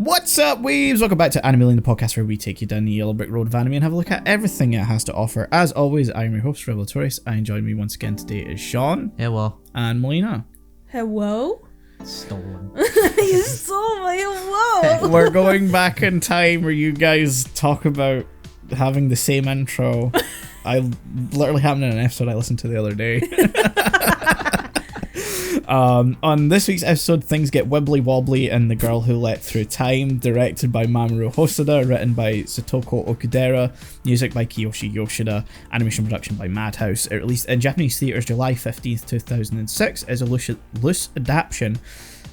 What's up, weebs? Welcome back to Melina, the podcast where we take you down the yellow brick road of anime and have a look at everything it has to offer. As always, I'm your host, Notorious, and joining me once again today is Shaun. Hello. And Melina. Hello? Stolen. You stole my hello! We're going back in time where you guys talk about having the same intro. I literally happened in an episode I listened to the other day. On this week's episode, things get wibbly wobbly in The Girl Who Leapt Through Time, directed by Mamoru Hosoda, written by Satoko Okudera, music by Kiyoshi Yoshida, animation production by Madhouse. It released in Japanese theatres July 15th, 2006, is a loose adaptation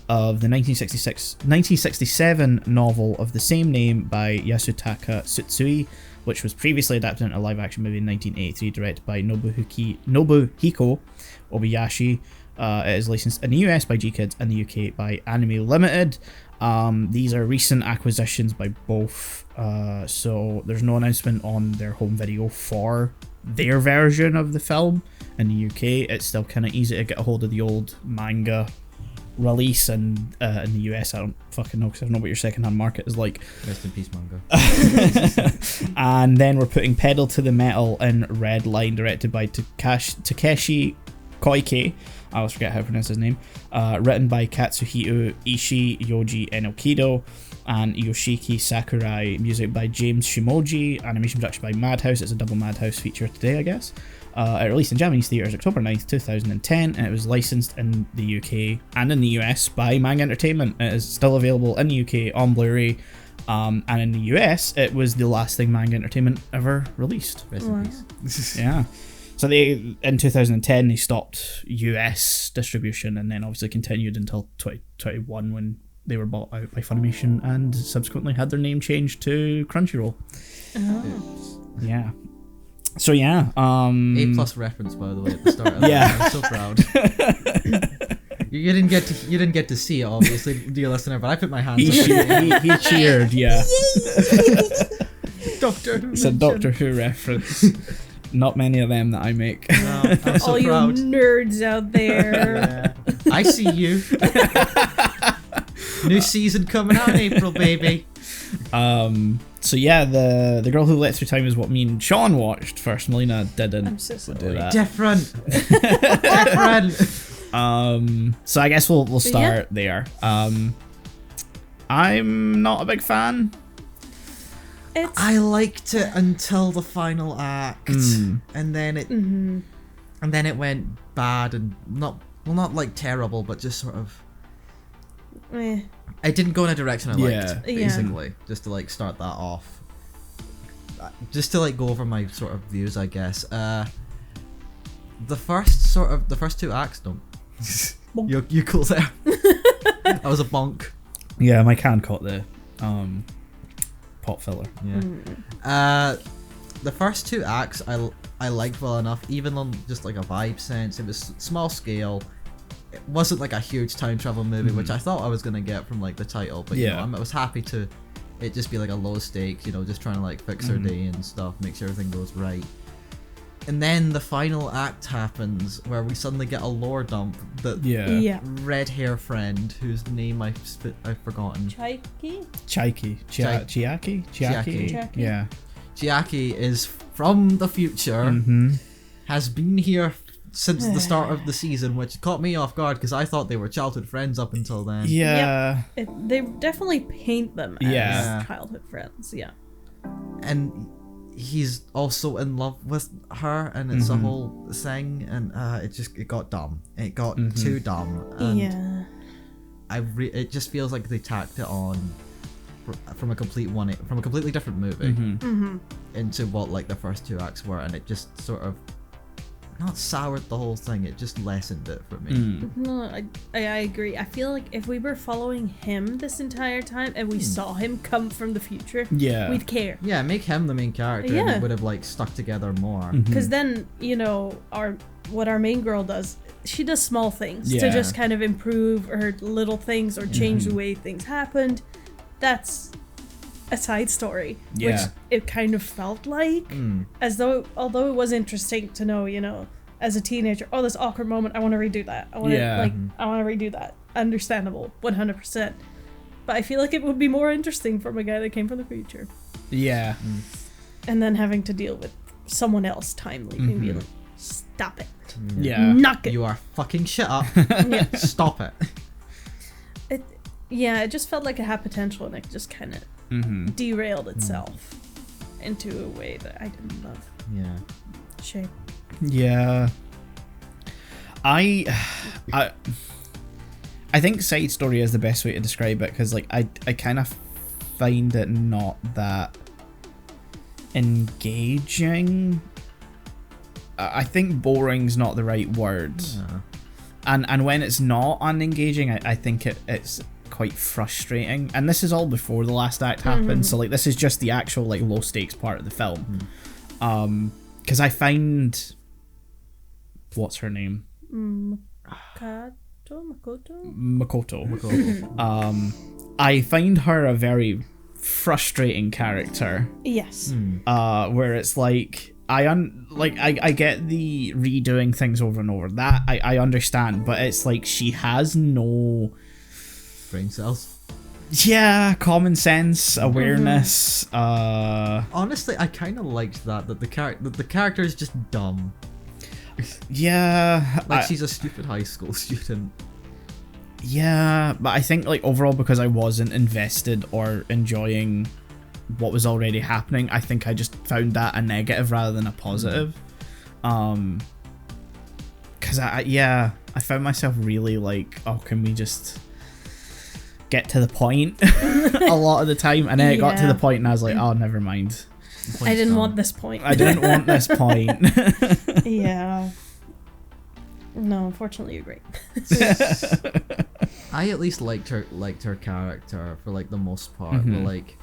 of the 1967 novel of the same name by Yasutaka Tsutsui, which was previously adapted into a live-action movie in 1983, directed by Nobuhiko Obayashi. It is licensed in the US by G-Kids and the UK by Anime Limited. These are recent acquisitions by both, so there's no announcement on their home video for their version of the film in the UK. It's still kind of easy to get a hold of the old manga release, and in the US I don't fucking know because I don't know what your secondhand market is like. Rest in peace, manga. And then we're putting Pedal to the Metal in Redline, directed by Takeshi Koike. I always forget how to pronounce his name. Written by Katsuhito Ishii, Yoji Enokido, and Yoshiki Sakurai. Music by James Shimoji. Animation production by Madhouse. It's a double Madhouse feature today, I guess. It released in Japanese theatres October 9th, 2010, and it was licensed in the UK and in the US by Manga Entertainment. It is still available in the UK on Blu-ray, and in the US, it was the last thing Manga Entertainment ever released. Rest in peace. Yeah. So they, in 2010, they stopped US distribution and then obviously continued until 2021 when they were bought out by Funimation and subsequently had their name changed to Crunchyroll. Oh. Yeah. So yeah. A+ reference, by the way, at the start of that. I'm so proud. You didn't get to see it, obviously, dear listener, but I put my hands up. He cheered, yeah. Doctor Who. It's a Doctor Who reference. Not many of them that I make. No, I'm so all proud. You nerds out there. Yeah. I see you. New season coming out in April, baby. So yeah, the Girl Who Leapt Through Time is what me and Shaun watched first. Melina didn't. I'm so sorry. Do that. Different. So I guess we'll start there. I'm not a big fan. I liked it until the final act, and then it went bad and not like terrible, but just sort of. It didn't go in a direction I liked, basically. Just to like start that off. Just to like go over my sort of views, I guess. The first two acts, don't. you cool there. That was a bonk. Yeah, my can caught the pot filler. Yeah. The first two acts I liked well enough, even on just like a vibe sense. It was small scale. It wasn't like a huge time travel movie, which I thought I was gonna get from like the title, but you know, I was happy to it just be like a low stakes, you know, just trying to like fix her day and stuff, make sure everything goes right. And then the final act happens where we suddenly get a lore dump that red hair friend whose name I've forgotten. Chiaki. Yeah. Chiaki is from the future, has been here since the start of the season, which caught me off guard because I thought they were childhood friends up until then. Yeah. Yep. They definitely paint them as childhood friends, And he's also in love with her, and it's a whole thing, and it got dumb. It got too dumb. And it just feels like they tacked it on from a completely different movie into what like the first two acts were, and it just sort of not soured the whole thing, it just lessened it for me. No, I agree. I feel like if we were following him this entire time and we saw him come from the future, we'd care. Yeah, make him the main character and it would have like stuck together more. Because then, you know, what our main girl does, she does small things to just kind of improve her little things or change the way things happened. That's a side story, which it kind of felt like, as though, although it was interesting to know, you know, as a teenager, oh, this awkward moment, I want to redo that. I want to redo that. Understandable, 100%. But I feel like it would be more interesting from a guy that came from the future. Yeah. And then having to deal with someone else time leaping, being like, stop it. Yeah. Knock it. You are fucking shit up. Yeah. Stop it. It just felt like it had potential, and it just kind of derailed itself into a way that I didn't love. Yeah. Shame. Yeah. I think side story is the best way to describe it, because like I kind of find it not that engaging. I think boring's not the right word. Yeah. And when it's not unengaging, I think it's quite frustrating. And this is all before the last act happened, so like this is just the actual like low stakes part of the film. Because I find, what's her name? Makoto. I find her a very frustrating character. Yes. Where it's like I get the redoing things over and over. That I understand, but it's like she has no Brain cells. common sense, awareness. Honestly, I kind of liked that the character is just dumb. Like She's a stupid high school student. Yeah, but I think like overall, because I wasn't invested or enjoying what was already happening, I think I just found that a negative rather than a positive. Because I found myself really like, oh, can we just get to the point a lot of the time, and then it got to the point and I was like, oh, never mind. I didn't want this point. I didn't want this point. Yeah. No, unfortunately, you're great. I at least liked her character for like the most part. But like,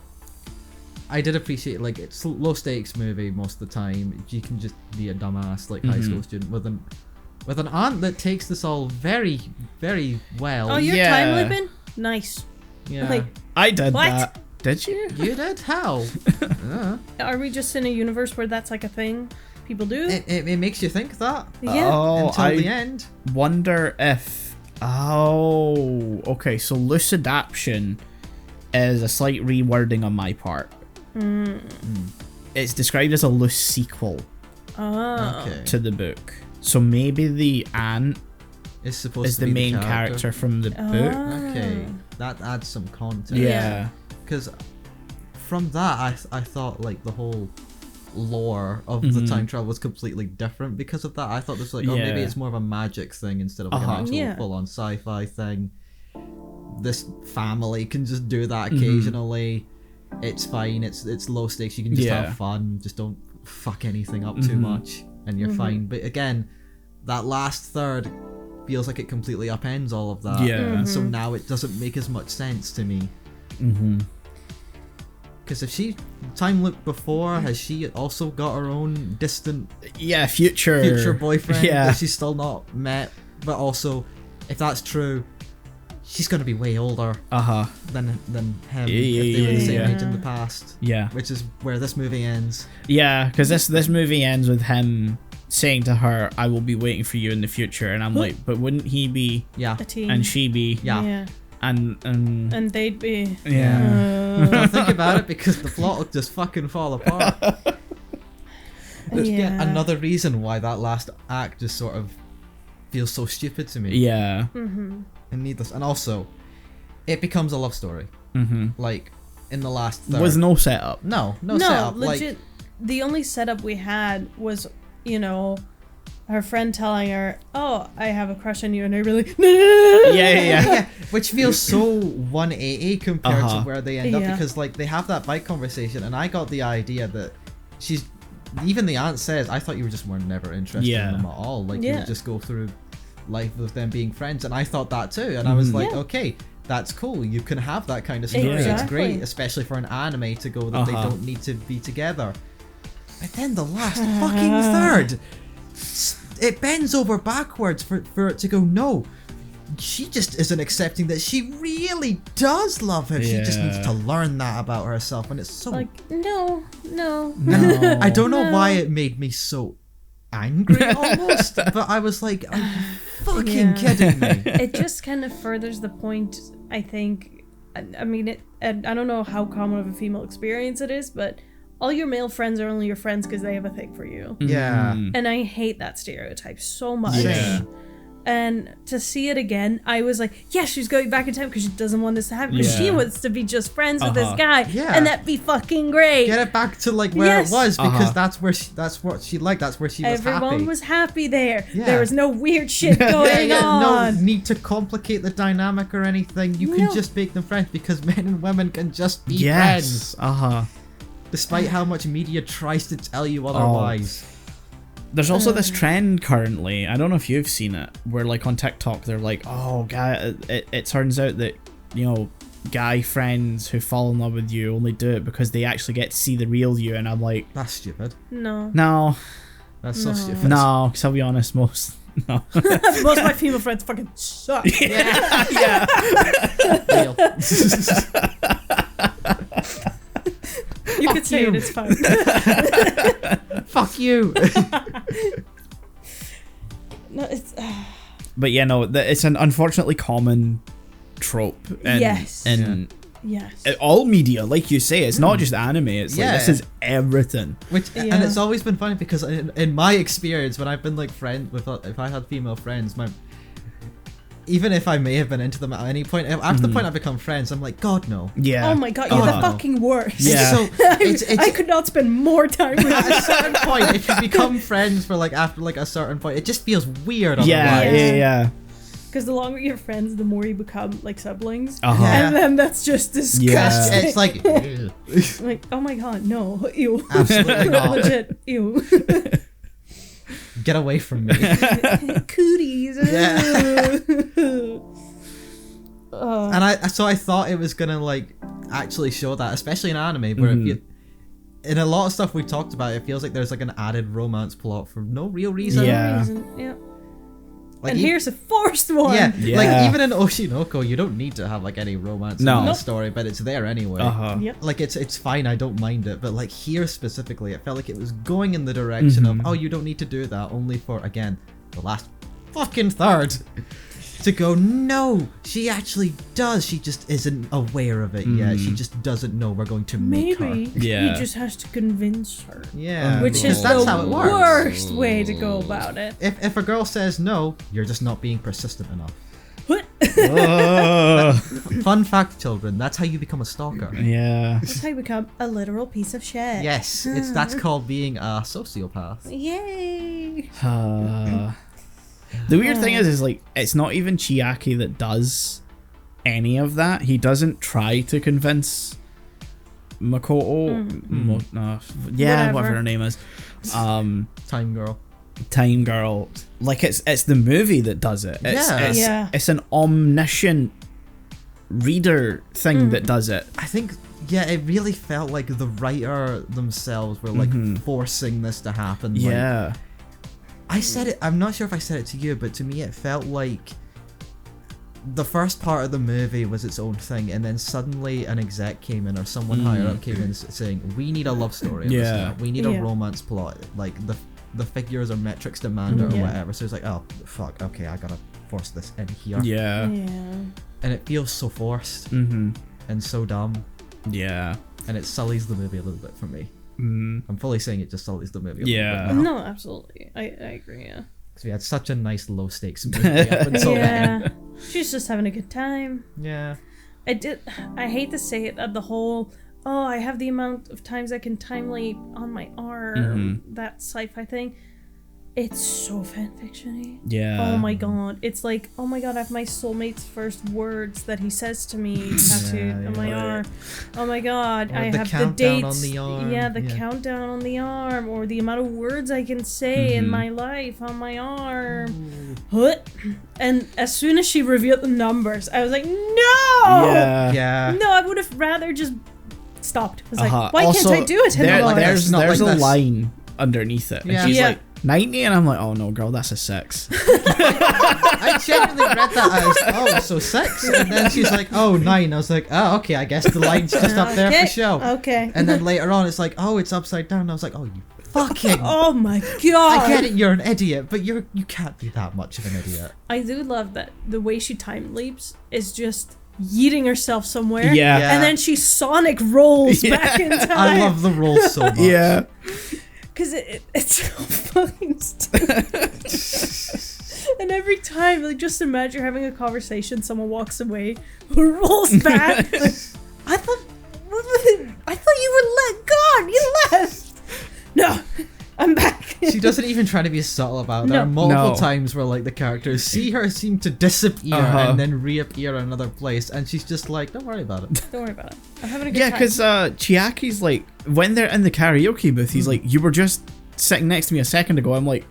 I did appreciate, like, it's a low stakes movie most of the time. You can just be a dumbass like high school student with an aunt that takes this all very, very well. Oh, you're time looping? Nice. Yeah. Like, I did what? that. Did you? You did? How? Are we just in a universe where that's like a thing people do? It makes you think that. Yeah. Oh, Until the end. Wonder if. Oh, okay. So loose adaption is a slight rewording on my part. It's described as a loose sequel to the book. So maybe the aunt It's supposed is to the be main character from the book. Okay, that adds some context. Yeah. Because from that, I thought like the whole lore of the time travel was completely different because of that. I thought this was like, oh, maybe it's more of a magic thing instead of like an actual full-on sci-fi thing. This family can just do that occasionally. It's fine. It's low stakes. You can just have fun. Just don't fuck anything up too much, and you're fine. But again, that last third feels like it completely upends all of that. Yeah. So now it doesn't make as much sense to me. Because if she time looped before, has she also got her own distant future boyfriend that she's still not met? But also, if that's true, she's gonna be way older than him if they were the same age in the past. Yeah. Which is where this movie ends. Yeah, because this movie ends with him saying to her, "I will be waiting for you in the future," and I'm like, but wouldn't he be a teen, and she be and they'd be Don't think about it because the plot will just fucking fall apart. There's yet another reason why that last act just sort of feels so stupid to me. Yeah. And needless. And also, it becomes a love story. Like, in the last third. With no setup. No setup. Legit, like, the only setup we had was, her friend telling her, "Oh, I have a crush on you," and I really, yeah. Which feels so 180 compared to where they end up, because like they have that bike conversation, and I got the idea that even the aunt says, "I thought you were never interested in them at all. Like you would just go through life with them being friends," and I thought that too, and I was like, okay, that's cool. You can have that kind of story. It's great, especially for an anime to go that they don't need to be together. But then the last fucking third, it bends over backwards for it to go, no, she just isn't accepting that she really does love him. She just needs to learn that about herself, and it's so like, no. I don't know why it made me so angry almost, but I was like, are you fucking kidding me? It just kind of furthers the point, I think, I mean, and I don't know how common of a female experience it is, but all your male friends are only your friends because they have a thing for you. Yeah. And I hate that stereotype so much. Yeah. And to see it again, I was like, yeah, she's going back in time because she doesn't want this to happen. Because she wants to be just friends with this guy. Yeah. And that'd be fucking great. Get it back to like where it was, because that's what she liked. That's where she was happy. Everyone was happy there. Yeah. There was no weird shit going on. No need to complicate the dynamic or anything. You can just make them friends, because men and women can just be friends. Despite how much media tries to tell you otherwise. There's also this trend currently, I don't know if you've seen it, where like on TikTok they're like, oh, guy, it turns out that, you know, guy friends who fall in love with you only do it because they actually get to see the real you, and I'm like, that's stupid. No. That's so stupid. No, because I'll be honest, most of my female friends fucking suck. Yeah. Real. You could say it, it's fine. Fuck you. No, it's. But yeah, no, it's an unfortunately common trope. In all media, like you say, it's not just anime. It's like, this is everything. And it's always been funny because in my experience, when I've been like friends with, if I had female friends, even if I may have been into them at any point, after the point I become friends, I'm like, God, no. Yeah. Oh my God, you're the fucking worst. Yeah. So I could not spend more time with you. At a certain point, if you become friends for like after like a certain point, it just feels weird. Yeah. Because the longer you're friends, the more you become like siblings, Yeah. and then that's just disgusting. Yeah. It's like, like, oh my God, no, ew, absolutely not. legit, ew. Get away from me. Cooties. Yeah. And I thought it was gonna like actually show that, especially in anime, where in a lot of stuff we've talked about, it feels like there's like an added romance plot for no real reason. Yeah. Like, and here's a forced one. Yeah, like even in Oshinoko, you don't need to have like any romance in the story, but it's there anyway. Like it's fine, I don't mind it, but like here specifically, it felt like it was going in the direction of, oh, you don't need to do that, only for, again, the last fucking third to go, no, she actually does, she just isn't aware of it yet, she just doesn't know we're going to make her. Maybe he just has to convince her. Yeah, which is that's the how it works. worst way to go about it. If a girl says no, you're just not being persistent enough. What? Fun fact, children, that's how you become a stalker. Yeah. That's how you become a literal piece of shit. Yes, that's called being a sociopath. Yay! The weird thing is like, it's not even Chiaki that does any of that. He doesn't try to convince Makoto. Whatever her name is. Time Girl. Like, it's the movie that does it. It's an omniscient reader thing that does it. I think, it really felt like the writer themselves were like forcing this to happen. Yeah. Like, I said it, I'm not sure if I said it to you, but to me it felt like the first part of the movie was its own thing, and then suddenly an exec came in, or someone higher up came in saying, we need a love story in this now. We need a romance plot, like the figures or metrics demand it or whatever. So it's like, oh fuck, okay, I gotta force this in here. Yeah. And it feels so forced and so dumb. Yeah. And it sullies the movie a little bit for me. I'm fully saying it just sullies the movie a little bit now. No, absolutely. I agree, Because we had such a nice low stakes movie up until then. She's just having a good time. Yeah. I hate to say it, the whole, I have the amount of times I can time leap on my arm, that sci-fi thing. It's so fanfiction-y. Yeah. Oh my God. It's like, oh my God, I have my soulmate's first words that he says to me tattooed on my arm. Oh my God, I have the dates. On the arm. Yeah, the countdown on the arm, or the amount of words I can say in my life on my arm. And as soon as she revealed the numbers, I was like, no! Yeah. No, I would have rather just stopped. I was like, why can't I do it anymore? There's like a line underneath it. And she's like, 90, and I'm like, oh no, girl, that's a 6. I genuinely read that as, so 6, and then she's like, 9. I was like, oh, okay, I guess the line's just up there for show. Okay. And then later on, it's like, it's upside down. I was like, oh, you fucking. Oh my God. I get it, you're an idiot, but you can't be that much of an idiot. I do love that the way she time leaps is just yeeting herself somewhere. Yeah. And then she Sonic rolls back in time. I love the roll so much. Yeah. Because it's so fucking stupid. And every time, like, just imagine having a conversation, someone walks away, rolls back. Like, I thought you were gone. You left. No, I'm back. She doesn't even try to be subtle about it. There are multiple times where like the characters see her seem to disappear and then reappear in another place, and she's just like, "Don't worry about it. Don't worry about it. I'm having a good Yeah, time." because Chiaki's like, when they're in the karaoke booth, he's like, you were just sitting next to me a second ago. I'm like,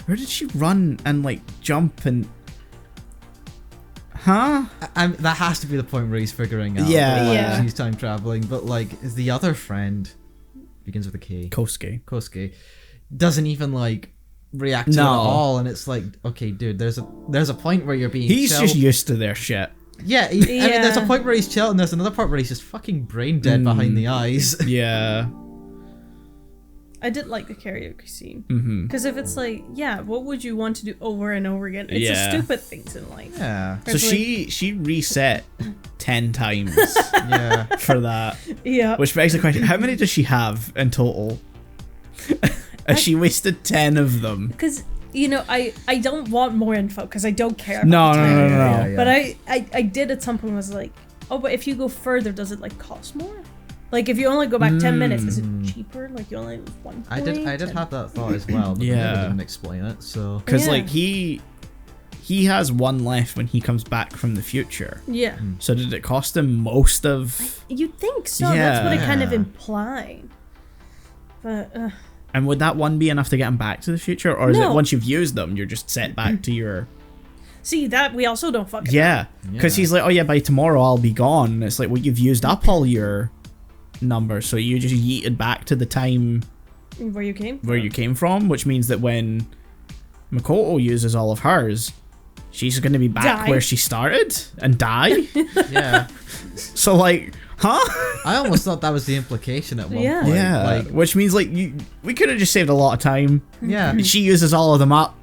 where did she run and like jump and... Huh? That has to be the point where he's figuring out Yeah. that she's time traveling, but like the other friend, begins with a K. Kosuke doesn't even like react to it at all, and it's like, okay, dude, there's a point where you're being He's just used to their shit. Yeah, I mean, there's a point where he's chill, and there's another part where he's just fucking brain dead behind the eyes. Yeah. I did like the karaoke scene. Because if it's like, what would you want to do over and over again? It's just stupid things in life. Yeah. So she reset 10 times for that. Yeah. Which begs the question, how many does she have in total? She wasted 10 of them. Because, I don't want more info because I don't care. No. Yeah. But I did at some point was like, oh, but if you go further, does it like cost more? Like if you only go back 10 minutes, is it cheaper? Like you only lose 1 point? I did have that thought as well, but they didn't explain it. So because like he has one left when he comes back from the future. Yeah. So did it cost him most of? You'd think so. Yeah. That's what it kind of implied. But. And would that one be enough to get him back to the future, or is it once you've used them, you're just set back to your? See, that we also don't fucking. Yeah, because he's like, oh yeah, by tomorrow I'll be gone. And it's like, well, you've used up all your numbers, so you just yeeted back to the time where you came from, which means that when Makoto uses all of hers, she's going to be back where she started and die. Yeah. So like, huh? I almost thought that was the implication at one point. Yeah. Like, which means like we could have just saved a lot of time. Yeah. She uses all of them up.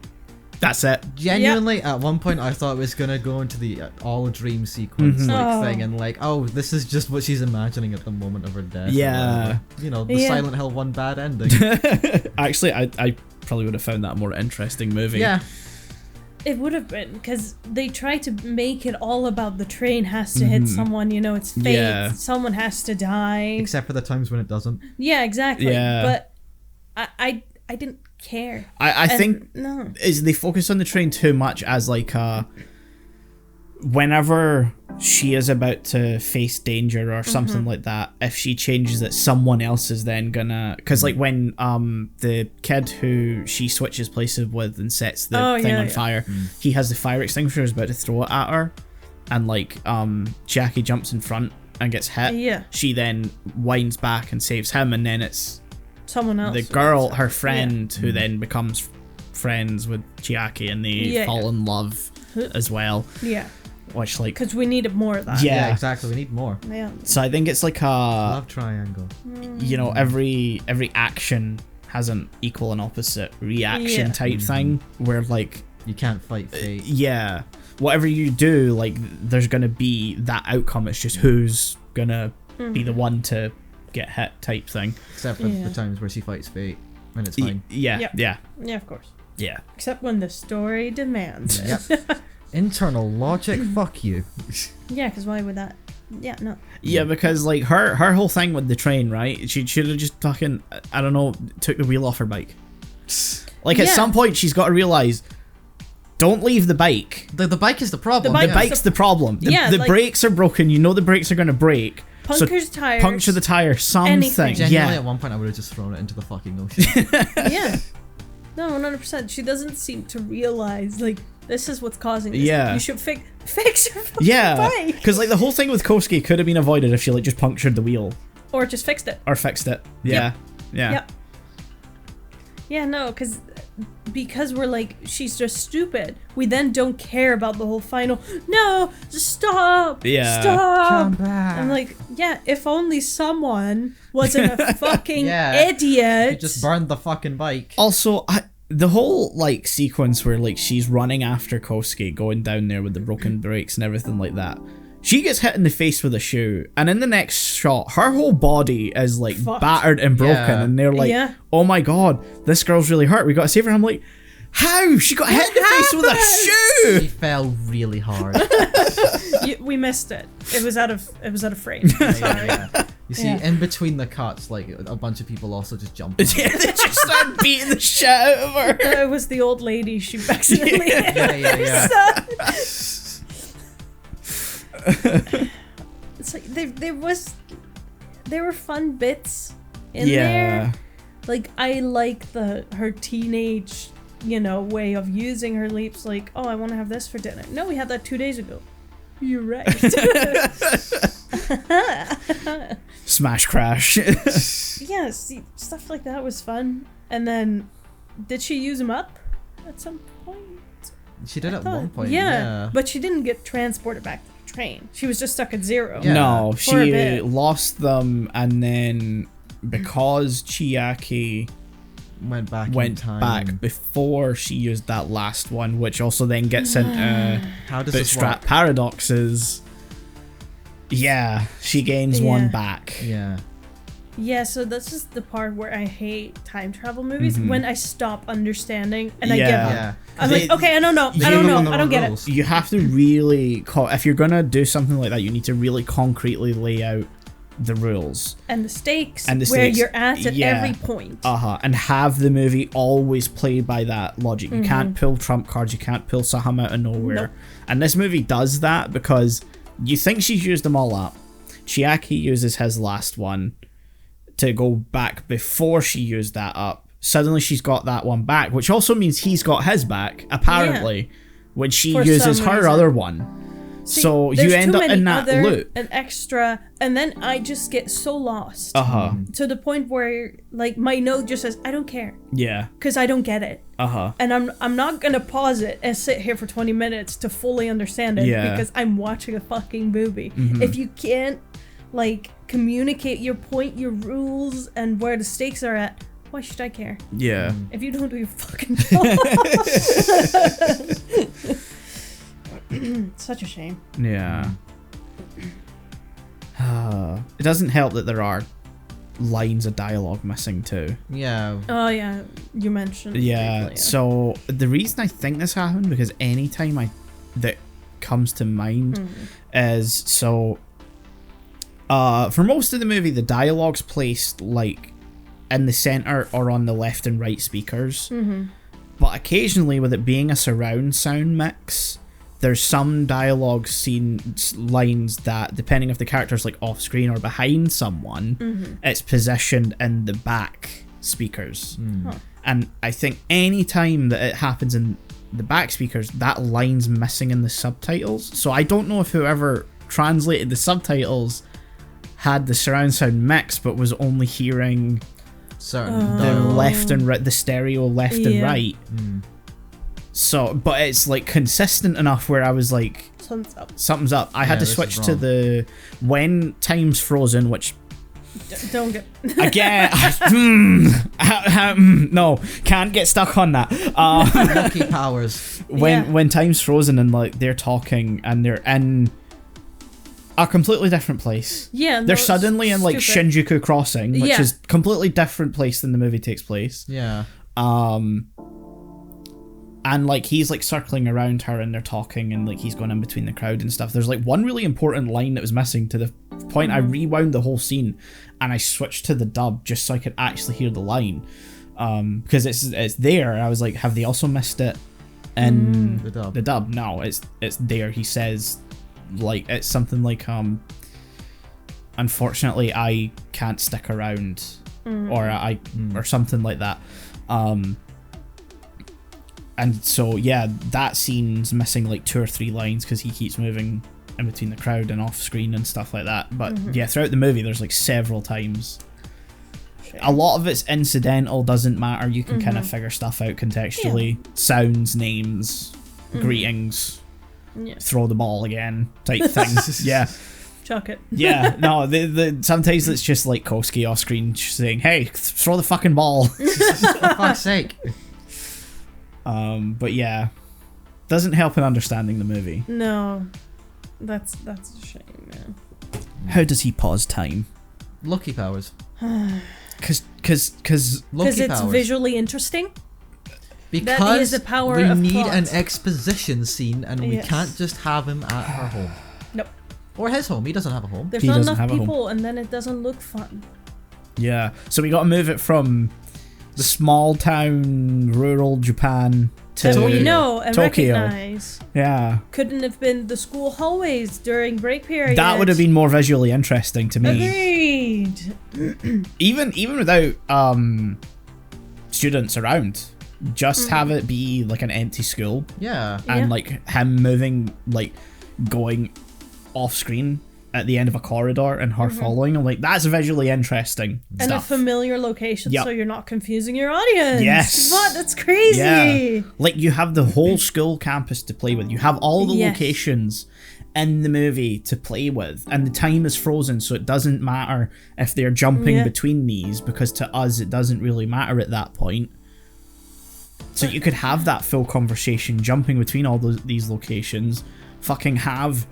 That's it. Genuinely, at one point I thought it was gonna go into the all dream sequence thing, and like, oh, this is just what she's imagining at the moment of her death. Yeah. The Silent Hill 1 bad ending. Actually, I probably would have found that a more interesting movie. Yeah. It would have been, because they try to make it all about the train has to hit someone, it's fate, someone has to die. Except for the times when it doesn't. Yeah, exactly. Yeah. But I didn't care. I think no. is they focus on the train too much as like whenever she is about to face danger or something like that, if she changes it, someone else is then gonna, because like when the kid who she switches places with and sets the thing on fire, he has the fire extinguisher, is about to throw it at her, and like Jackie jumps in front and gets hit. She then winds back and saves him, and then it's someone else, the girl, her friend, who then becomes friends with Chiaki, and they fall in love as well. Yeah. Which, like, because we needed more of that. Yeah, exactly. We need more. Yeah. So I think it's like a love triangle. Every action has an equal and opposite reaction type thing, where like you can't fight fate. Whatever you do, like there's gonna be that outcome. It's just who's gonna be the one to get hit type thing. Except for the times where she fights fate, and it's fine. Yeah, of course. Yeah. Except when the story demands it. Internal logic, fuck you. Yeah, because why would that? Yeah, no. Yeah, because like her whole thing with the train, right? She should have just fucking, I don't know, took the wheel off her bike. Like at some point she's got to realize, don't leave the bike. The bike is the problem. The bike's the problem. The brakes are broken. You know the brakes are going to break. Puncture the tire, something. Anything. Genuinely, at one point I would have just thrown it into the fucking ocean. Yeah. No, 100%. She doesn't seem to realize, like, this is what's causing this. Yeah. You should fix your fucking bike. Because, like, the whole thing with Kosuke could have been avoided if she, like, just punctured the wheel. Or just fixed it. Yeah. Yeah, no, because we're like, she's just stupid. We then don't care about the whole final, no, just stop. Yeah. Stop. Come back. I'm like, yeah, if only someone wasn't a fucking idiot. You just burned the fucking bike. Also, the whole, like, sequence where, like, she's running after Kosuke, going down there with the broken brakes and everything like that. She gets hit in the face with a shoe, and in the next shot, her whole body is like Fucked. battered and broken, Yeah. and they're like, Yeah. "Oh my god, this girl's really hurt. We got to save her." I'm like, "How? She got hit in the face with a She shoe?" fell really hard. We missed it. It was out of frame. Sorry. Yeah. You see, Yeah. in between the cuts, like a bunch of people also just jumped. Yeah, they just start beating the shit out of her. It was the old lady shoot accidentally. Yeah. It's like there were fun bits in Yeah. there. Like I like her teenage, way of using her leaps. Like, oh, I want to have this for dinner. No, we had that 2 days ago. You're right. Smash crash. Yeah, see, stuff like that was fun. And then, did she use him up at some point? She did I at thought- one point. Yeah, but she didn't get transported back to the train. She was just stuck at 0. Yeah. No, For a she bit. lost them, and then because Chiaki went back. in went time. back before she used that last one, which also then gets into How does this bootstrap work? paradoxes. Yeah, she gains one Yeah. back. Yeah. Yeah, so this is the part where I hate time travel movies, Mhm. when I stop understanding and I give Yeah. up. Yeah. I'm They- like, okay, I don't know. They I don't give them know. the I don't get it. rules. You have to really, if you're gonna do something like that, you need to really concretely lay out the rules. And the stakes, And the where stakes, you're at yeah. every point. And have the movie always play by that logic. You can't Mm-hmm. pull trump cards, you can't pull something out of nowhere. Nope. And this movie does that because you think she's used them all up. Chiaki uses his last one to go back before she used that up. Suddenly she's got that one back, which also means he's got his back, apparently, when she For uses some her reason. other one. See, So you there's end too up many in that other loop. and extra, and then I just get so lost Uh-huh. to the point where, like, my note just says, I don't care, Yeah. because I don't get it. Uh-huh. And I'm not gonna pause it and sit here for 20 minutes to fully understand it, Yeah. because I'm watching a fucking movie. Mhm. If you can't, like, communicate your point, your rules, and where the stakes are at, why should I care? Yeah. If you don't do your fucking job. Such a shame. Yeah. It doesn't help that there are lines of dialogue missing too. Yeah. Oh yeah, you mentioned. Yeah, briefly, so the reason I think this happened, because anytime that comes to mind is, so for most of the movie the dialogue's placed like in the center or on the left and right speakers, but occasionally, with it being a surround sound mix, there's some dialogue lines that, depending if the character's like off screen or behind someone, it's positioned in the back speakers. Huh. And I think any time that it happens in the back speakers, that line's missing in the subtitles. So I don't know if whoever translated the subtitles had the surround sound mix but was only hearing Certain the dialogue. left and right, the stereo left and Yeah. right. So, but it's like consistent enough where I was like, Thumbs up. something's up. I had Yeah, to this is switch to wrong. the when time's frozen, which Don't get. again, no, can't get stuck on that. Monkey powers. When time's frozen and like they're talking and they're in a completely different place. Yeah, They're suddenly in like stupid. Shinjuku Crossing, which Yeah. is completely different place than the movie takes place. Yeah. And like he's like circling around her and they're talking and like he's going in between the crowd and stuff. There's like one really important line that was missing to the point I rewound the whole scene and I switched to the dub just so I could actually hear the line. Because it's there. I was like, have they also missed it in The dub. the dub? No, it's there. He says like it's something like unfortunately I can't stick around or or something like that. And so, yeah, that scene's missing like 2 or 3 lines because he keeps moving in between the crowd and off screen and stuff like that. But yeah, throughout the movie, there's like several times. A lot of it's incidental, doesn't matter. You can kind of figure stuff out contextually. Sounds, names, greetings, Yeah. throw the ball again type thing. Yeah. Chuck it. Yeah, no, sometimes it's just like Koski off screen saying, hey, throw the fucking ball. For fuck's sake. But yeah, doesn't help in understanding the movie. No. That's a shame, man. How does he pause time? Lucky powers. Because Because Lucky it's powers. visually interesting. Because That is the power we of need plot. an exposition scene, and we Yes. can't just have him at her home. Nope. Or his home. He doesn't have a home. There's He not doesn't enough have a home. people, and then it doesn't look fun. yeah, so we got to move it from the small town, rural Japan to That we know and Tokyo. recognize. Yeah, Couldn't have been the school hallways during break period. that would have been more visually interesting to me. Agreed. Even without students around, just have it be like an empty school Yeah. Yeah. and like him moving, like going off screen at the end of a corridor and her following. I'm like, that's visually interesting And a stuff. familiar location, Yep. so you're not confusing your audience. Yes. What? That's crazy. Yeah. Like you have the whole school campus to play with. You have all the Yes. locations in the movie to play with, and the time is frozen, so it doesn't matter if they're jumping Yeah. between these, because to us it doesn't really matter at that point. So you could have that full conversation jumping between all these locations, fucking have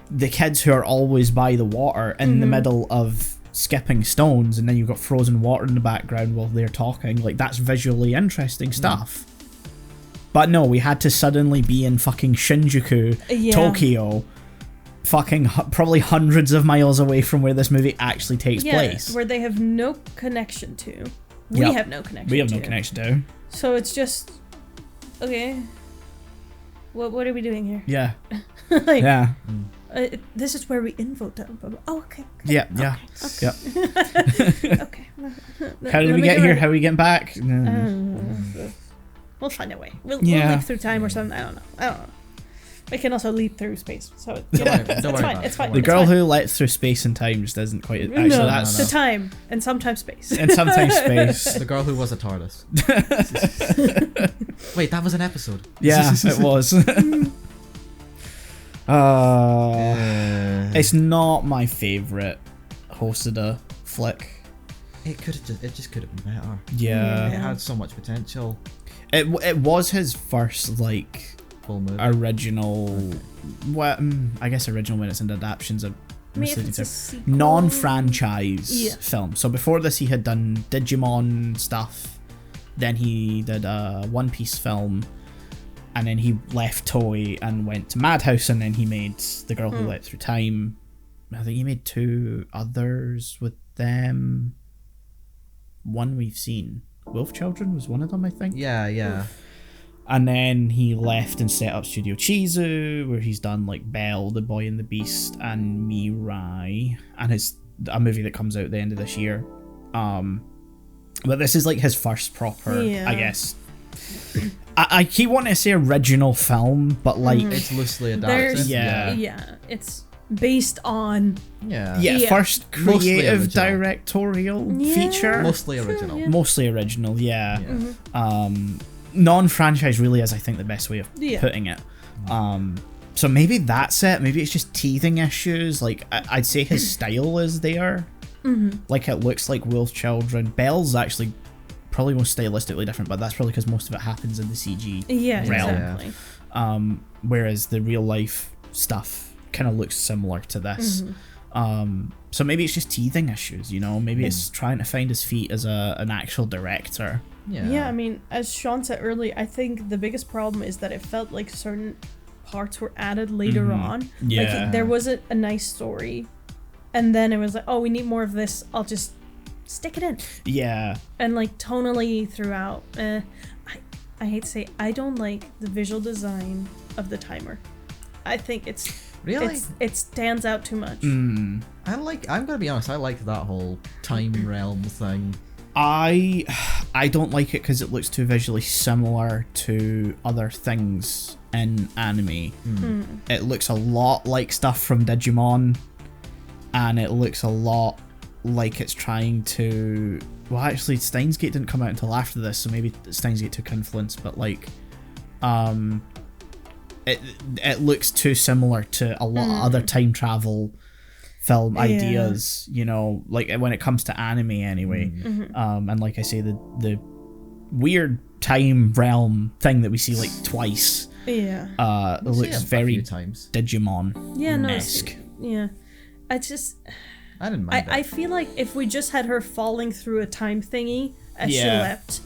the kids who are always by the water in the middle of skipping stones, and then you've got frozen water in the background while they're talking. Like, that's visually interesting stuff. But no, we had to suddenly be in fucking Shinjuku, Yeah. Tokyo, fucking probably hundreds of miles away from where this movie actually takes Yeah, place. where they have no connection to. We Yep. have no connection. We have no to. connection to. So it's just okay. What are we doing here? Yeah. Like, Yeah. this is where we invoke them. Oh, okay. Yeah. Yeah. Yeah. Okay. How did we get here? How are we getting back? We'll find a way. We'll Yeah. leap through time or something. I don't know. We can also leap through space. So Don't worry about it's fine. it. It's fine. The it's girl fine. who leapt through space and time just isn't quite. Actually, no, that's the time and sometimes space. and sometimes space. The girl who was a TARDIS. Wait, that was an episode. Yeah, it was. It's not my favorite Hosoda flick. It just could have been better. Yeah, It had so much potential. it was his first like Full movie. original. Well, I guess original when it's in adaptations of I mean, if it's a sequel, non-franchise Yeah. film. So before this, he had done Digimon stuff. Then he did a One Piece film, and then he left Toei and went to Madhouse, and then he made The Girl Who Leapt Through Time. I think he made 2 others with them. One we've seen. Wolf Children was one of them, I think. Yeah. And then he left and set up Studio Chizu, where he's done like Belle, The Boy and the Beast, and Mirai, and a movie that comes out at the end of this year. But this is like his first proper, I guess. I keep wanting to say original film, but like It's loosely adapted. There's Yeah. It's based on yeah, first Mostly creative original. directorial Yeah. feature. Mostly original. Yeah. Mostly original, yeah. Non-franchise really is, I think, the best way of Yeah. putting it. So maybe that's it. Maybe it's just teething issues. Like, I'd say his style is there. Like, it looks like Wolf Children. Belle's actually probably most stylistically different, but that's probably because most of it happens in the CG realm. Exactly. Whereas the real life stuff kind of looks similar to this. So maybe it's just teething issues, you know? Maybe it's trying to find his feet as an actual director. Yeah, I mean, as Shaun said earlier, I think the biggest problem is that it felt like certain parts were added later on. Yeah. Like, there was a nice story, and then it was like, oh, we need more of this. I'll just stick it in. Yeah. And like tonally throughout, I hate to say, I don't like the visual design of the timer. I think it stands out too much. Mm. I'm gonna be honest, I like that whole time realm thing. I don't like it because it looks too visually similar to other things in anime. It looks a lot like stuff from Digimon, and it looks a lot like it's trying to... Well, actually, Steins Gate didn't come out until after this, so maybe Steins Gate took influence, but like... It looks too similar to a lot of other time travel film ideas, you know, like when it comes to anime anyway. And like I say, the weird time realm thing that we see like twice Yeah. It looks very times. Digimon-esque. Yeah. I just... I didn't mind I feel like if we just had her falling through a time thingy as she Yeah. leapt,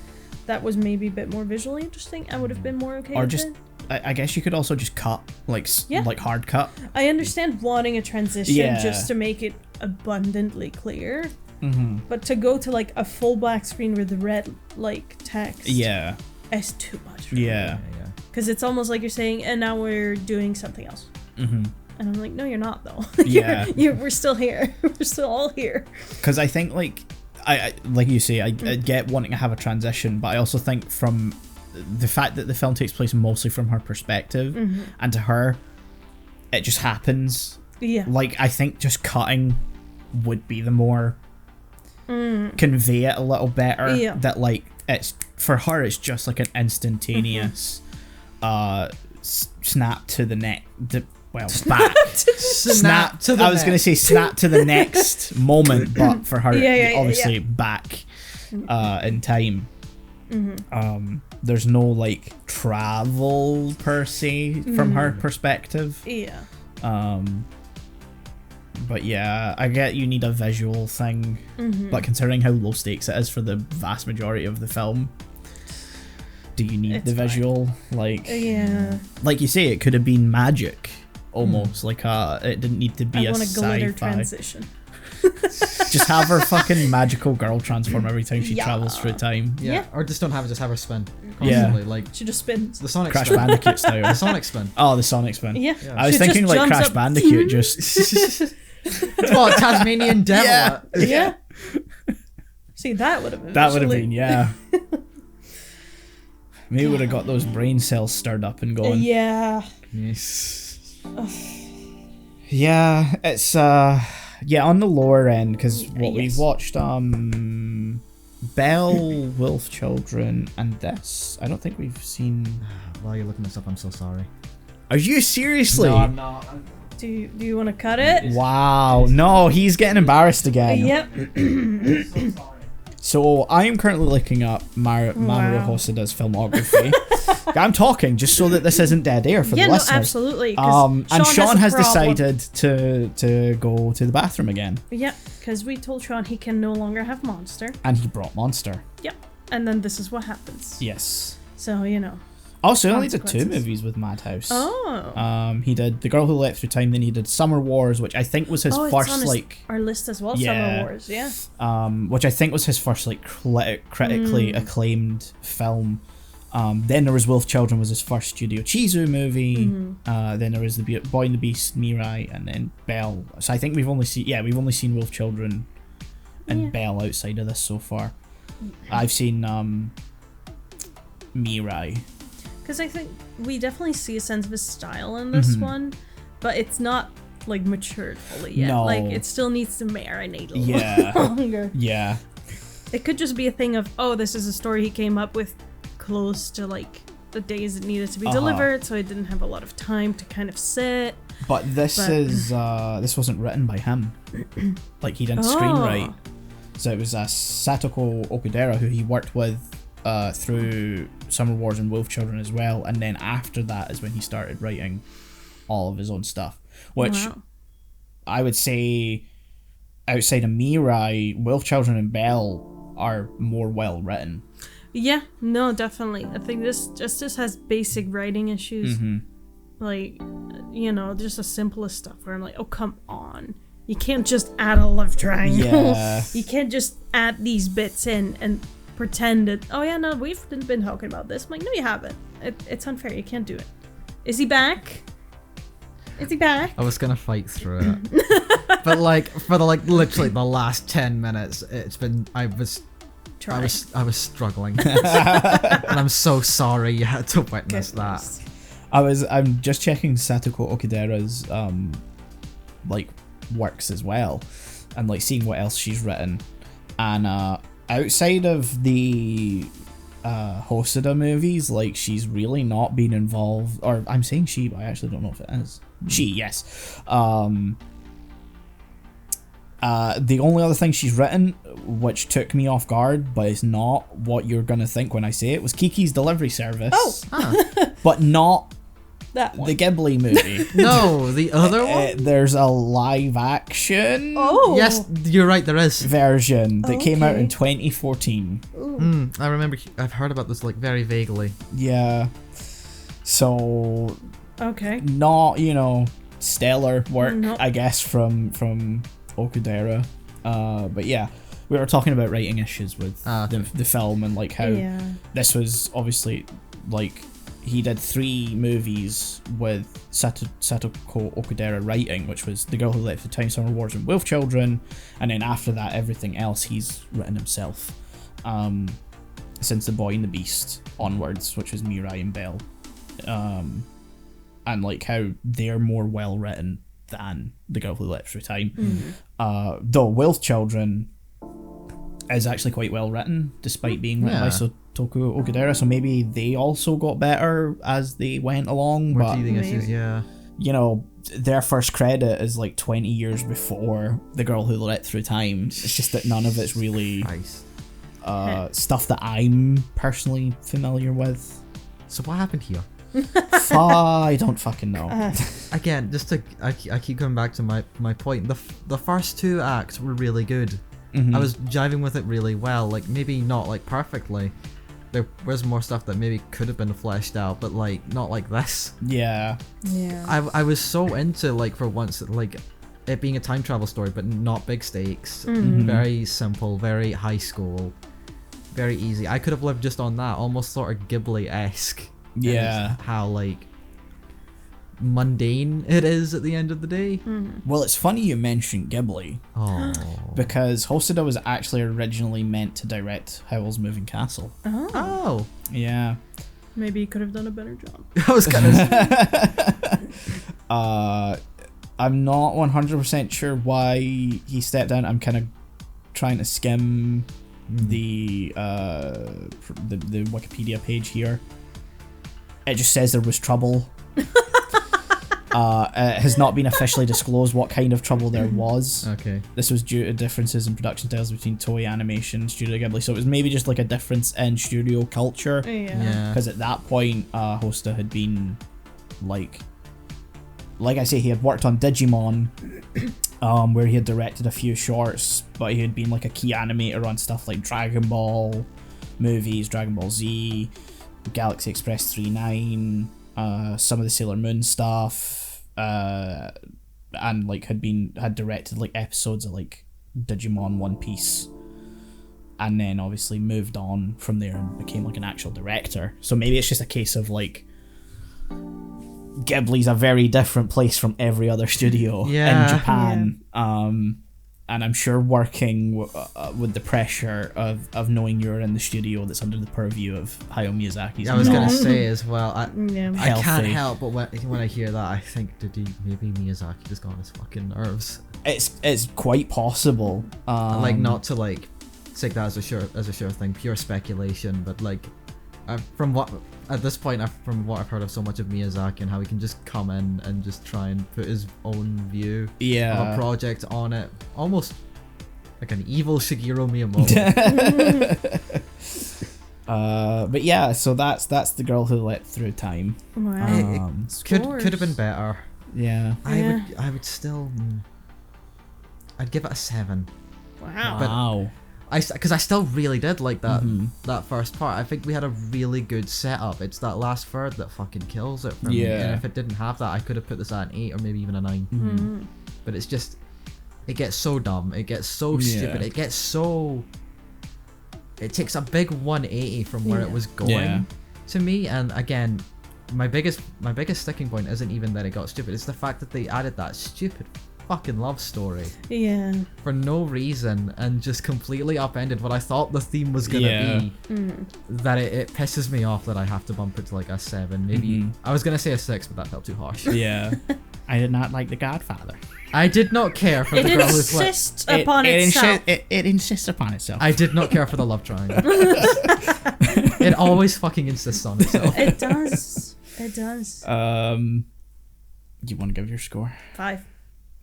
that was maybe a bit more visually interesting. I would have been more okay Or with just, it. I guess you could also just cut, like hard cut. I understand wanting a transition Yeah. just to make it abundantly clear, Mm-hmm. but to go to like a full black screen with the red like text Yeah. is too much. For me. Yeah. Because it's almost like you're saying, and now we're doing something else. Mm-hmm. And I'm like, no, you're not though. Yeah. We're still here. We're still all here. Because I think, like, I like you say, I get wanting to have a transition, but I also think from the fact that the film takes place mostly from her perspective, and to her, it just happens. Yeah. Like, I think just cutting would be the more convey it a little better. Yeah. That, like, it's for her, it's just like an instantaneous snap to the neck. Back. Snap to the I was going to say snap to the next moment, but for her, obviously back in time. There's no like travel per se from her perspective. Yeah. But yeah, I get you need a visual thing, but considering how low stakes it is for the vast majority of the film, do you need the visual? Like, like you say, it could have been magic. Almost like it didn't need to be I a want a glitter sci-fi. transition. Just have her fucking magical girl transform every time she travels through time. Yeah. Or just don't have it, just have her spin Yeah. constantly. Like She just spins. the Sonic Crash spin. Bandicoot style. The Sonic spin. Oh, the Sonic spin. Yeah. I was She thinking just like jumps Crash up. Bandicoot just Oh, Tasmanian devil. Yeah. See, that would have been. that would have visually- been, yeah. Maybe would have got those brain cells stirred up and going. Yeah. Yes. Yeah, it's on the lower end because what we've Yes. watched Belle, Wolf Children, and this. I don't think we've seen. While you're looking this up, I'm so sorry. Are you seriously? No, I'm not. Do you want to cut it? Wow, no, he's getting embarrassed again. Yep. So I am currently looking up Mamoru Hosoda's filmography. I'm talking just so that this isn't dead air for the listeners. Yeah, no, absolutely. 'cause And Shaun has problem. decided to go to the bathroom again, Yeah, because we told Shaun he can no longer have Monster. and he brought Monster. Yep. And then this is what happens. Yes. So, Also, he only did 2 Consequences. movies with Madhouse. Oh. He did The Girl Who Leapt Through Time, then he did Summer Wars, which I think was his It's first, on like... our list as well, Yeah. Summer Wars, yeah. Which I think was his first, like, critically acclaimed film. Then there was Wolf Children, was his first Studio Chizu movie. Then there was The Boy and the Beast, Mirai, and then Belle. So I think we've only seen Wolf Children and Belle outside of this so far. I've seen Mirai. Because I think we definitely see a sense of his style in this one, but it's not, like, matured fully yet. No. Like, it still needs to marinate a little Yeah. longer. Yeah. It could just be a thing of, oh, this is a story he came up with close to, like, the days it needed to be delivered, so he didn't have a lot of time to kind of sit. But this wasn't written by him. Like, he didn't screenwrite. So it was Satoko Okudera, who he worked with through Summer Wars and Wolf Children as well, and then after that is when he started writing all of his own stuff, which I would say outside of Mirai, Wolf Children and Belle are more well written. Yeah, no, definitely. I think this has basic writing issues. Like, just the simplest stuff where I'm like, oh, come on. You can't just add a love triangle. Yeah. You can't just add these bits in and pretend that, oh yeah, no, we've been talking about this. I'm like, no, you haven't. It's unfair. You can't do it. Is he back? Is he back? I was gonna fight through it, but like for literally the last 10 minutes, I was struggling, and I'm so sorry you had to witness that. I'm just checking Satoko Okudera's like works as well, and like seeing what else she's written, and outside of the Hosoda movies, like, she's really not been involved, or I'm saying she, but I actually don't know if it is. She, yes. The only other thing she's written, which took me off guard, but it's not what you're gonna think when I say it, was Kiki's Delivery Service. Oh! But not That one. The Ghibli movie. No, the other one. There's a live action Yes, you're right. There is. version that came out in Okay. 2014. I remember. I've heard about this like very vaguely. Yeah. So Okay. not, stellar work, No. I guess, from Okudera. But yeah, we were talking about writing issues with the film and like how Yeah. this was obviously like he did 3 movies with Satoko Okudera writing, which was The Girl Who Leapt Through Time, Summer Wars, and Wolf Children, and then after that everything else he's written himself. Since The Boy and the Beast onwards, which was Mirai and Bell. And like how they're more well written than The Girl Who Leapt Through Time. Though Wolf Children is actually quite well written, despite being written by Satoko Okudera, so maybe they also got better as they went along. We're But teething issues, yeah. their first credit is like 20 years before The Girl Who Leapt Through Time. It's just that none of it's really Nice. stuff that I'm personally familiar with. So what happened here? I don't fucking know. Again, I keep coming back to my point. The first 2 acts were really good. I was jiving with it really well. Like maybe not like perfectly. There was more stuff that maybe could have been fleshed out, but like not like this. Yeah. Yeah. I was so into like for once like it being a time travel story, but not big stakes. Very simple, very high school, very easy. I could have lived just on that, almost sort of Ghibli-esque. Yeah. How like mundane it is at the end of the day. Well, it's funny you mentioned Ghibli, Oh. because Hosoda was actually originally meant to direct Howl's Moving Castle. Oh. Yeah. Maybe you could have done a better job. I was gonna I'm not 100% sure why he stepped down. I'm kind of trying to skim the Wikipedia page here. It just says there was trouble. It has not been officially disclosed what kind of trouble there was. Okay. This was due to differences in production styles between Toei Animation and Studio Ghibli, so it was maybe just like a difference in studio culture. Yeah. Because at that point, Hosta had been like I say, he had worked on Digimon, where he had directed a few shorts, but he had been like a key animator on stuff like Dragon Ball movies, Dragon Ball Z, Galaxy Express 39, some of the Sailor Moon stuff, and like had directed like episodes of like Digimon, One Piece, and then obviously moved on from there and became like an actual director. So maybe it's just a case of like Ghibli's a very different place from every other studio in Japan. And I'm sure working with the pressure of knowing you're in the studio that's under the purview of Hayao Miyazaki's I was not gonna say as well. I healthy. can't help but when I hear that, I think maybe Miyazaki just got on his fucking nerves. It's quite possible. Like not to like take that as a sure thing, pure speculation, but like from what I've heard of so much of Miyazaki and how he can just come in and just try and put his own view of a project on it, almost like an evil Shigeru Miyamoto. But yeah, so that's The Girl Who Leapt Through Time. Wow. It could have been better. Yeah. I would still. I'd give it a 7. Wow. Wow. Because I still really did like that first part. I think we had a really good setup. It's that last third that fucking kills it for me. And if it didn't have that, I could have put this at an 8 or maybe even a 9. But it's just, it gets so dumb. It gets so stupid. It gets so. It takes a big 180 from where it was going to me. And again, my biggest sticking point isn't even that it got stupid. It's the fact that they added that stupid fucking love story for no reason and just completely upended what I thought the theme was gonna be. That it pisses me off that I have to bump it to like a 7. Maybe I was gonna say a 6, but that felt too harsh. Yeah. I did not like The Godfather. I did not care for the girl who played. It insists upon itself. I did not care for the love triangle. It always fucking insists on itself. It does. It does. You want to give your score? 5.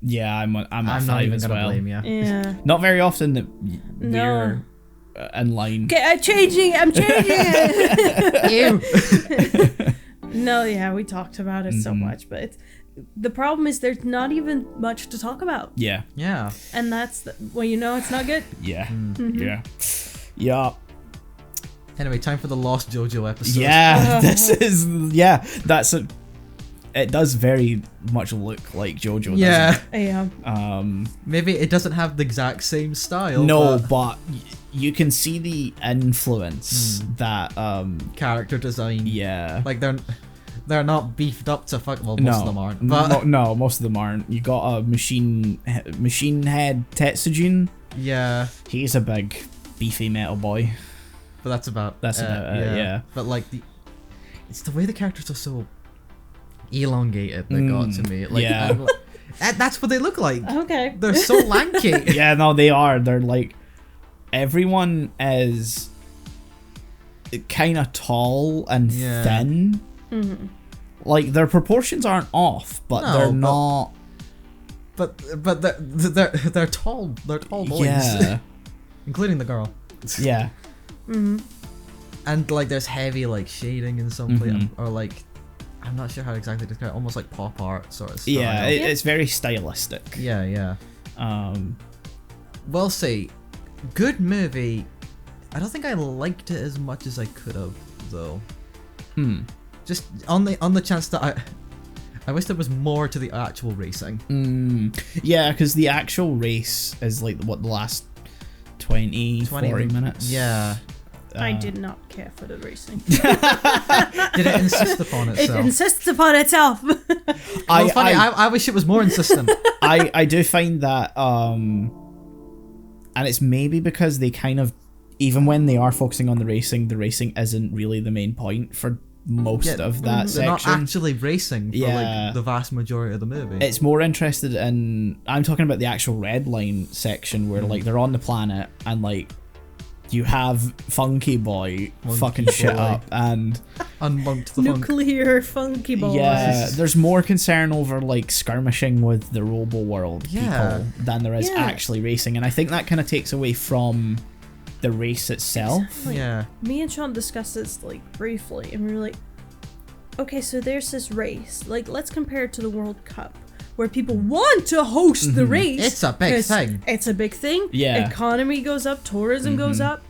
Yeah, I'm at 5 not even as gonna well. blame you. Yeah. Not very often that we're in line. Okay, I'm changing it. No, yeah, we talked about it so much, but the problem is there's not even much to talk about. Yeah. Yeah. And that's, it's not good. Yeah. Yeah. Anyway, time for the Lost JoJo episode. Yeah, it does very much look like JoJo. Yeah. Yeah. Maybe it doesn't have the exact same style. No, but you can see the influence that character design. Yeah. Like they're not beefed up to fuck. Well, most of them aren't. But No, most of them aren't. You got a machine head Tetsujin. Yeah. He's a big beefy metal boy. But that's about it. Yeah. But like it's the way the characters are so elongated that got to me. Like, yeah. That's what they look like. Okay. They're so lanky. Yeah, no, they are. They're like, everyone is kind of tall and thin. Mm-hmm. Like their proportions aren't off, but they're not. But they're tall. They're tall boys. Yeah. Including the girl. Yeah. Mm-hmm. And like there's heavy like shading in some place, or like I'm not sure how exactly to describe it, almost like pop art sort of style. Yeah, it's very stylistic. Yeah. We'll say, good movie. I don't think I liked it as much as I could have though. Just on the chance that I wish there was more to the actual racing. Yeah, because the actual race is like the last 20 40 minutes. Yeah. I did not care for the racing. Did it insist upon itself? It insists upon itself. I wish it was more insistent. I do find that, and it's maybe because they kind of, even when they are focusing on the racing isn't really the main point for most of that They're section. not actually racing for like the vast majority of the movie. It's more interested in, I'm talking about the actual Redline section where like they're on the planet and like you have Funky Boy fucking shit up and unmonked the nuclear Funky Boy. Yeah, there's more concern over like skirmishing with the Robo World people than there is actually racing, and I think that kind of takes away from the race itself. Exactly. Yeah. Me and Shaun discussed this like briefly, and we were like, okay, so there's this race. Like, let's compare it to the World Cup, where people want to host the race. It's a big thing. It's a big thing. Yeah. Economy goes up, tourism goes up.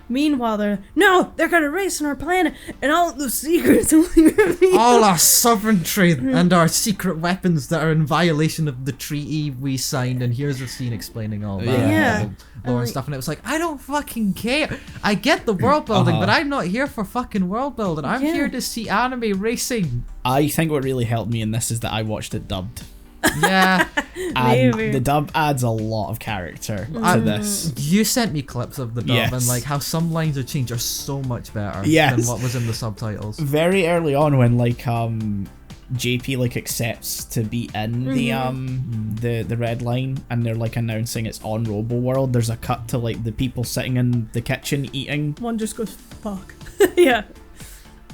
Meanwhile, they're gonna race on our planet, and all the secrets will be revealed. All our sovereignty and our secret weapons that are in violation of the treaty we signed, and here's the scene explaining all that. Yeah. Lore and stuff, and it was like, I don't fucking care. I get the world building, but I'm not here for fucking world building. I'm here to see anime racing. I think what really helped me in this is that I watched it dubbed. Yeah. And the dub adds a lot of character to this. You sent me clips of the dub and like how some lines of change are so much better than what was in the subtitles. Very early on when like JP like accepts to be in the red line and they're like announcing it's on Robo World, there's a cut to like the people sitting in the kitchen eating. One just goes fuck. Yeah.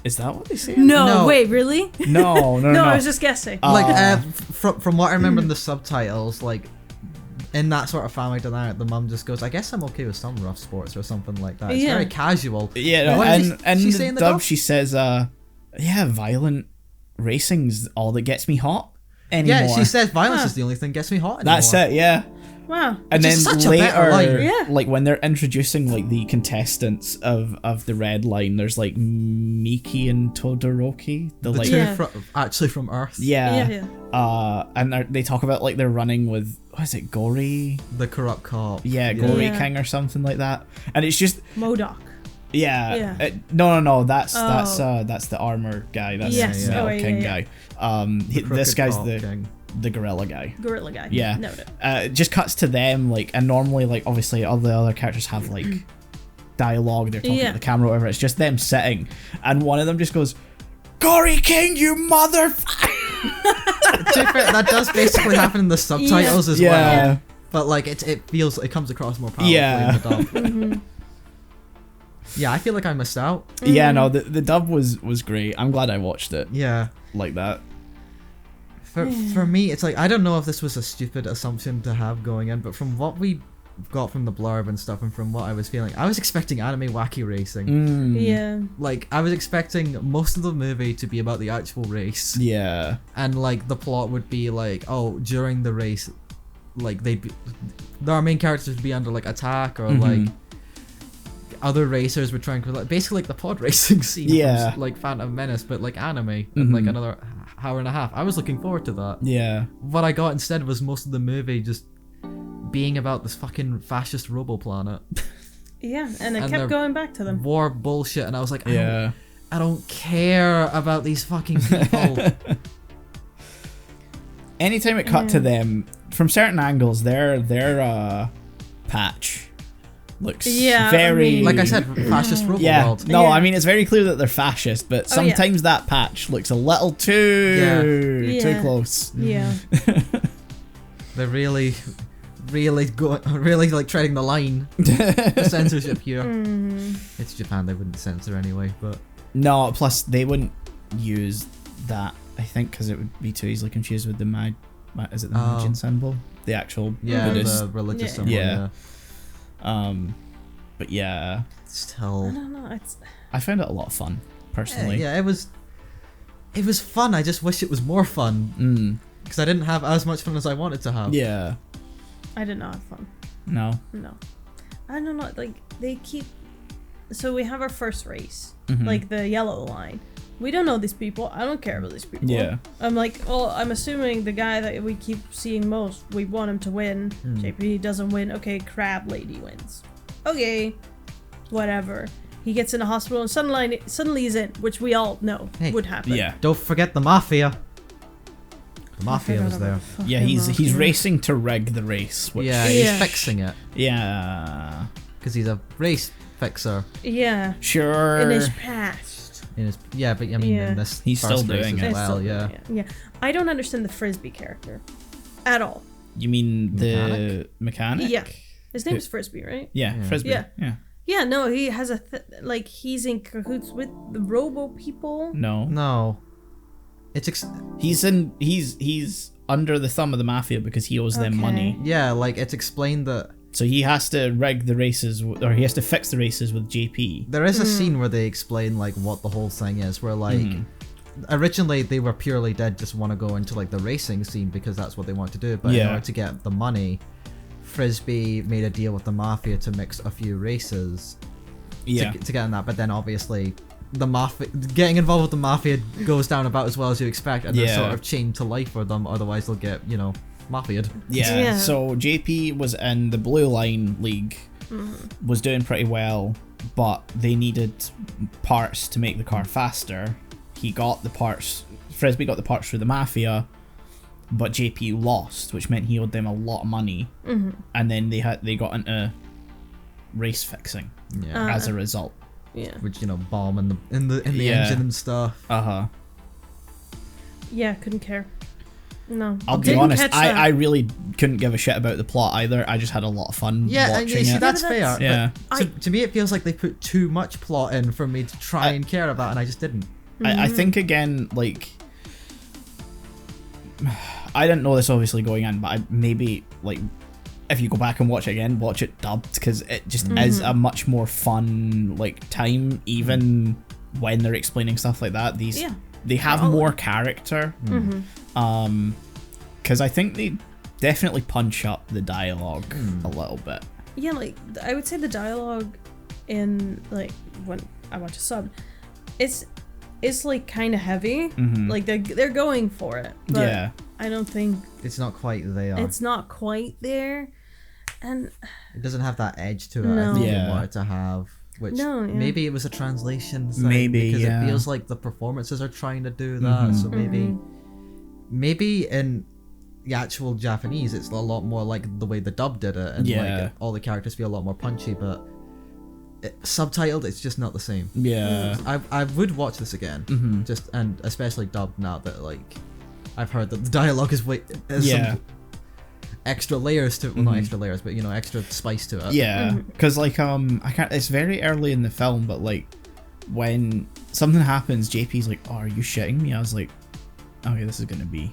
Is that what they say? No, wait, really? No. I was just guessing. Like from what I remember in the subtitles, like in that sort of family dynamic, the mum just goes, I guess I'm okay with some rough sports or something like that. It's very casual. Yeah, no, and she in say in the the dub she says, violent racing's all that gets me hot anymore. Yeah, she says violence is the only thing that gets me hot anymore. That's it, yeah. Wow. And then such a better later, line. like when they're introducing like the contestants of the red line, there's like Miki and Todoroki, the two actually from Earth. Yeah. And they talk about like they're running with, what is it, Gori? The corrupt cop. Yeah, Gori King or something like that. And it's just MODOK. Yeah. No. That's the armor guy. That's the Metal King guy. This guy's the gorilla guy. Gorilla guy. Yeah. Noted. It just cuts to them like, and normally like obviously all the other characters have like dialogue. They're talking to the camera, or whatever. It's just them sitting, and one of them just goes, "Gori King, you motherfucker!" That does basically happen in the subtitles as well. But like it comes across more powerfully in the dub. Yeah, I feel like I missed out. Yeah, no, the dub was great. I'm glad I watched it. Yeah. Like that. For me, it's like, I don't know if this was a stupid assumption to have going in, but from what we got from the blurb and stuff and from what I was feeling, I was expecting anime wacky racing. Yeah. Like, I was expecting most of the movie to be about the actual race. Yeah. And, like, the plot would be, like, oh, during the race, like, our main characters would be under, like, attack, or, like, other racers would try and, like, basically, like, the pod racing scene Yeah. from, like, Phantom Menace, but, like, anime, and, like, another hour and a half. I was looking forward to that. Yeah. What I got instead was most of the movie just being about this fucking fascist robo planet. Yeah, and it And kept they're going back to them. War bullshit, and I was like, Yeah. I don't care about these fucking people. Anytime it cut to them, from certain angles, their patch looks very... Like I said, fascist robo world. No, Yeah. I mean, it's very clear that they're fascist, but Oh, yeah. sometimes that patch looks a little too Yeah. close. Yeah. They're really like treading the line. The censorship here. It's Japan, they wouldn't censor anyway, but No, plus they wouldn't use that, I think, because it would be too easily confused with the is it the Majin symbol? The actual Buddhist. the religious Yeah. symbol, Yeah. But yeah, I Still, don't know. I found it a lot of fun, personally. yeah, it was fun. I just wish it was more fun because I didn't have as much fun as I wanted to have. Yeah. I did not have fun. No. No. I don't know. Like, they keep. So we have our first race, Mm-hmm. like the yellow line. We don't know these people. I don't care about these people. Yeah. I'm like, well, I'm assuming the guy that we keep seeing most, we want him to win. JP doesn't win. Okay, Crab Lady wins. Okay, whatever. He gets in a hospital and suddenly he's in, which we all know would happen. Yeah. Don't forget the mafia. The mafia was Forgot there. about the Yeah, fucking he's mafia. racing to rig the race. Which, Yeah, Yeah. he's fixing it Yeah. because he's a race fixer. Yeah. Sure. In his past. But I mean, Yeah. in this He's first still race doing as it. It's well. still- Yeah. Yeah. I don't understand the Frisbee character at all. You mean the mechanic? Yeah. His name is Frisbee, right? Yeah, Yeah. Frisbee. Yeah. Yeah. Yeah, no, he has he's in cahoots with the robo people. No. No. It's He's under the thumb of the mafia because he owes them Okay. money. yeah, like it's explained that So he has to rig the races, or he has to fix the races with JP. there is a scene where they explain like what the whole thing is, where like originally they were purely dead, just want to go into like the racing scene because that's what they want to do, but in Yeah. order to get the money, Frisbee made a deal with the mafia to mix a few races Yeah. to get in that, but then obviously the mafia getting involved with the mafia goes down about as well as you expect, and they're Yeah. sort of chained to life for them, otherwise they'll get, mafia'd. Yeah. Yeah. So JP was in the Blue Line League, was doing pretty well, but they needed parts to make the car faster. He got the parts. Frisbee got the parts through the mafia, but JP lost, which meant he owed them a lot of money. And then they got into race fixing Yeah. as a result. Yeah. Which, bomb in the Yeah. engine and stuff. Yeah, couldn't care. No. I'll be Didn't honest, catch that. I really couldn't give a shit about the plot either. I just had a lot of fun Yeah, watching you see, it. that's Yeah, fair. that's- Yeah. But to me, it feels like they put too much plot in for me to try and care about, and I just didn't. I think again, like, I didn't know this obviously going in, but maybe like if you go back and watch it again, watch it dubbed because it just is a much more fun like time, even when they're explaining stuff like that. They have more character, because I think they definitely punch up the dialogue a little bit. Yeah, like I would say the dialogue in like when I watch a sub, it's like kind of heavy. Like they're going for it. But Yeah. I don't think It's not quite there. it's not quite there, and It doesn't have that edge to it. No. I think Yeah. it wanted to have. Which No, yeah. maybe it was a translation thing, Maybe, because yeah. it feels like the performances are trying to do that. So maybe in the actual Japanese, it's a lot more like the way the dub did it, and Yeah. like all the characters feel a lot more punchy. But subtitled, it's just not the same. Yeah. I would watch this again, and especially dubbed now that like I've heard that the dialogue is Yeah. some extra layers to it. Well, not extra layers, but extra spice to it. Yeah, because like I can't. It's very early in the film, but like when something happens, JP's like, "Oh, are you shitting me?" I was like, "Okay, this is gonna be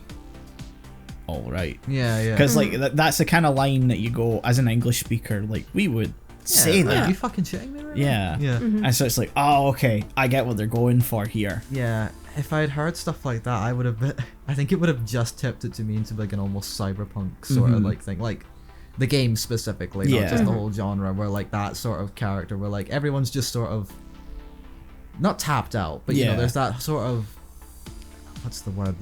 all right. Yeah. Because like that's the kind of line that you go as an English speaker, like we would say like, that. you fucking shitting me right Yeah. now? Yeah. And so it's like, oh, okay, I get what they're going for here. Yeah, if I had heard stuff like that, I think it would have just tipped it to me into like an almost cyberpunk sort of like thing, like the game specifically, not just the whole genre, where like that sort of character, where like everyone's just sort of not tapped out, but you know, there's that sort of, what's the word,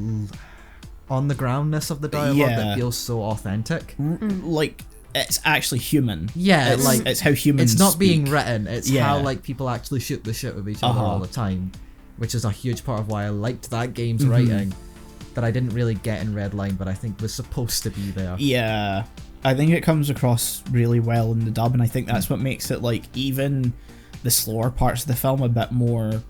on the groundness of the dialogue that feels so authentic. Like it's actually human. Yeah, it's, like it's how humans. It's not speak. being written. It's how like people actually shoot the shit with each other all the time, which is a huge part of why I liked that game's writing, that I didn't really get in Redline, but I think was supposed to be there. Yeah, I think it comes across really well in the dub, and I think that's what makes it like even the slower parts of the film a bit more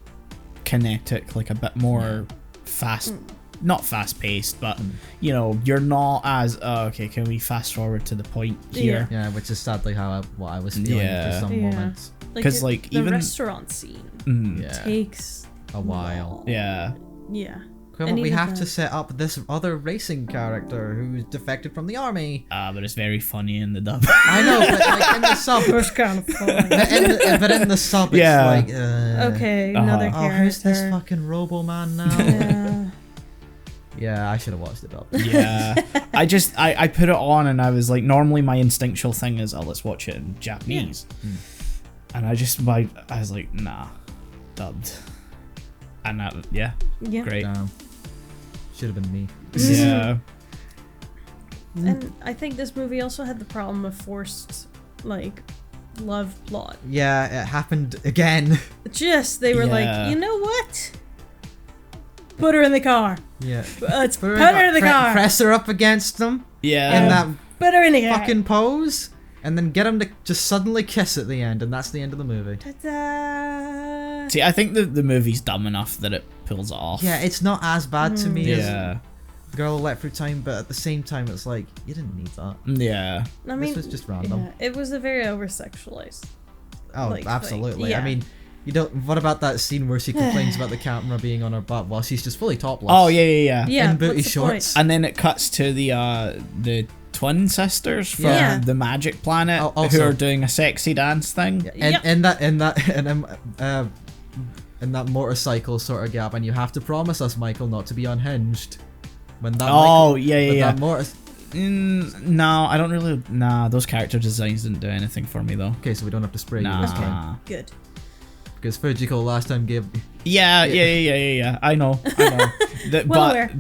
kinetic, like a bit more fast. Not fast paced, but you know, you're not as okay, can we fast forward to the point here? Yeah, which is sadly what I was feeling for some moments. Because like the even restaurant scene takes a while. Yeah. Well, we have to set up this other racing character who's defected from the army. But it's very funny in the dub. I know, but like in the sub, it's kind of funny. but in the sub, it's like okay, another character. Oh, who's this fucking Robo Man now? Yeah, I should have watched it up. Yeah. I put it on and I was like, normally my instinctual thing is, oh, let's watch it in Japanese. And I was like, nah, dubbed. And that, great. Damn. Should have been me. Yeah. And I think this movie also had the problem of forced, like, love plot. Yeah, it happened again. They were like, you know what? Put her in the car. Yeah. Let's put her in the car. Press her up against them. Yeah. In that put her in the car. fucking pose. And then get them to just suddenly kiss at the end. And that's the end of the movie. Ta-da. See, I think the movie's dumb enough that it pulls it off. Yeah, it's not as bad to me as Yeah. The Girl Who Leapt Through Time. But at the same time, it's like, you didn't need that. Yeah. I mean, this was just random. Yeah, it was a very over-sexualized. Oh, like, absolutely. yeah. I mean, you don't. What about that scene where she complains about the camera being on her butt while she's just fully topless? Oh yeah. Yeah, in booty what's the shorts. point? And then it cuts to the twin sisters from the Magic Planet who are doing a sexy dance thing. And in that motorcycle sort of gap, and you have to promise us, Michael, not to be unhinged. When that. No, I don't really. Nah, those character designs didn't do anything for me though. Okay, so we don't have to spray you this time. Good. Because Fujiko last time gave. Yeah. I know. But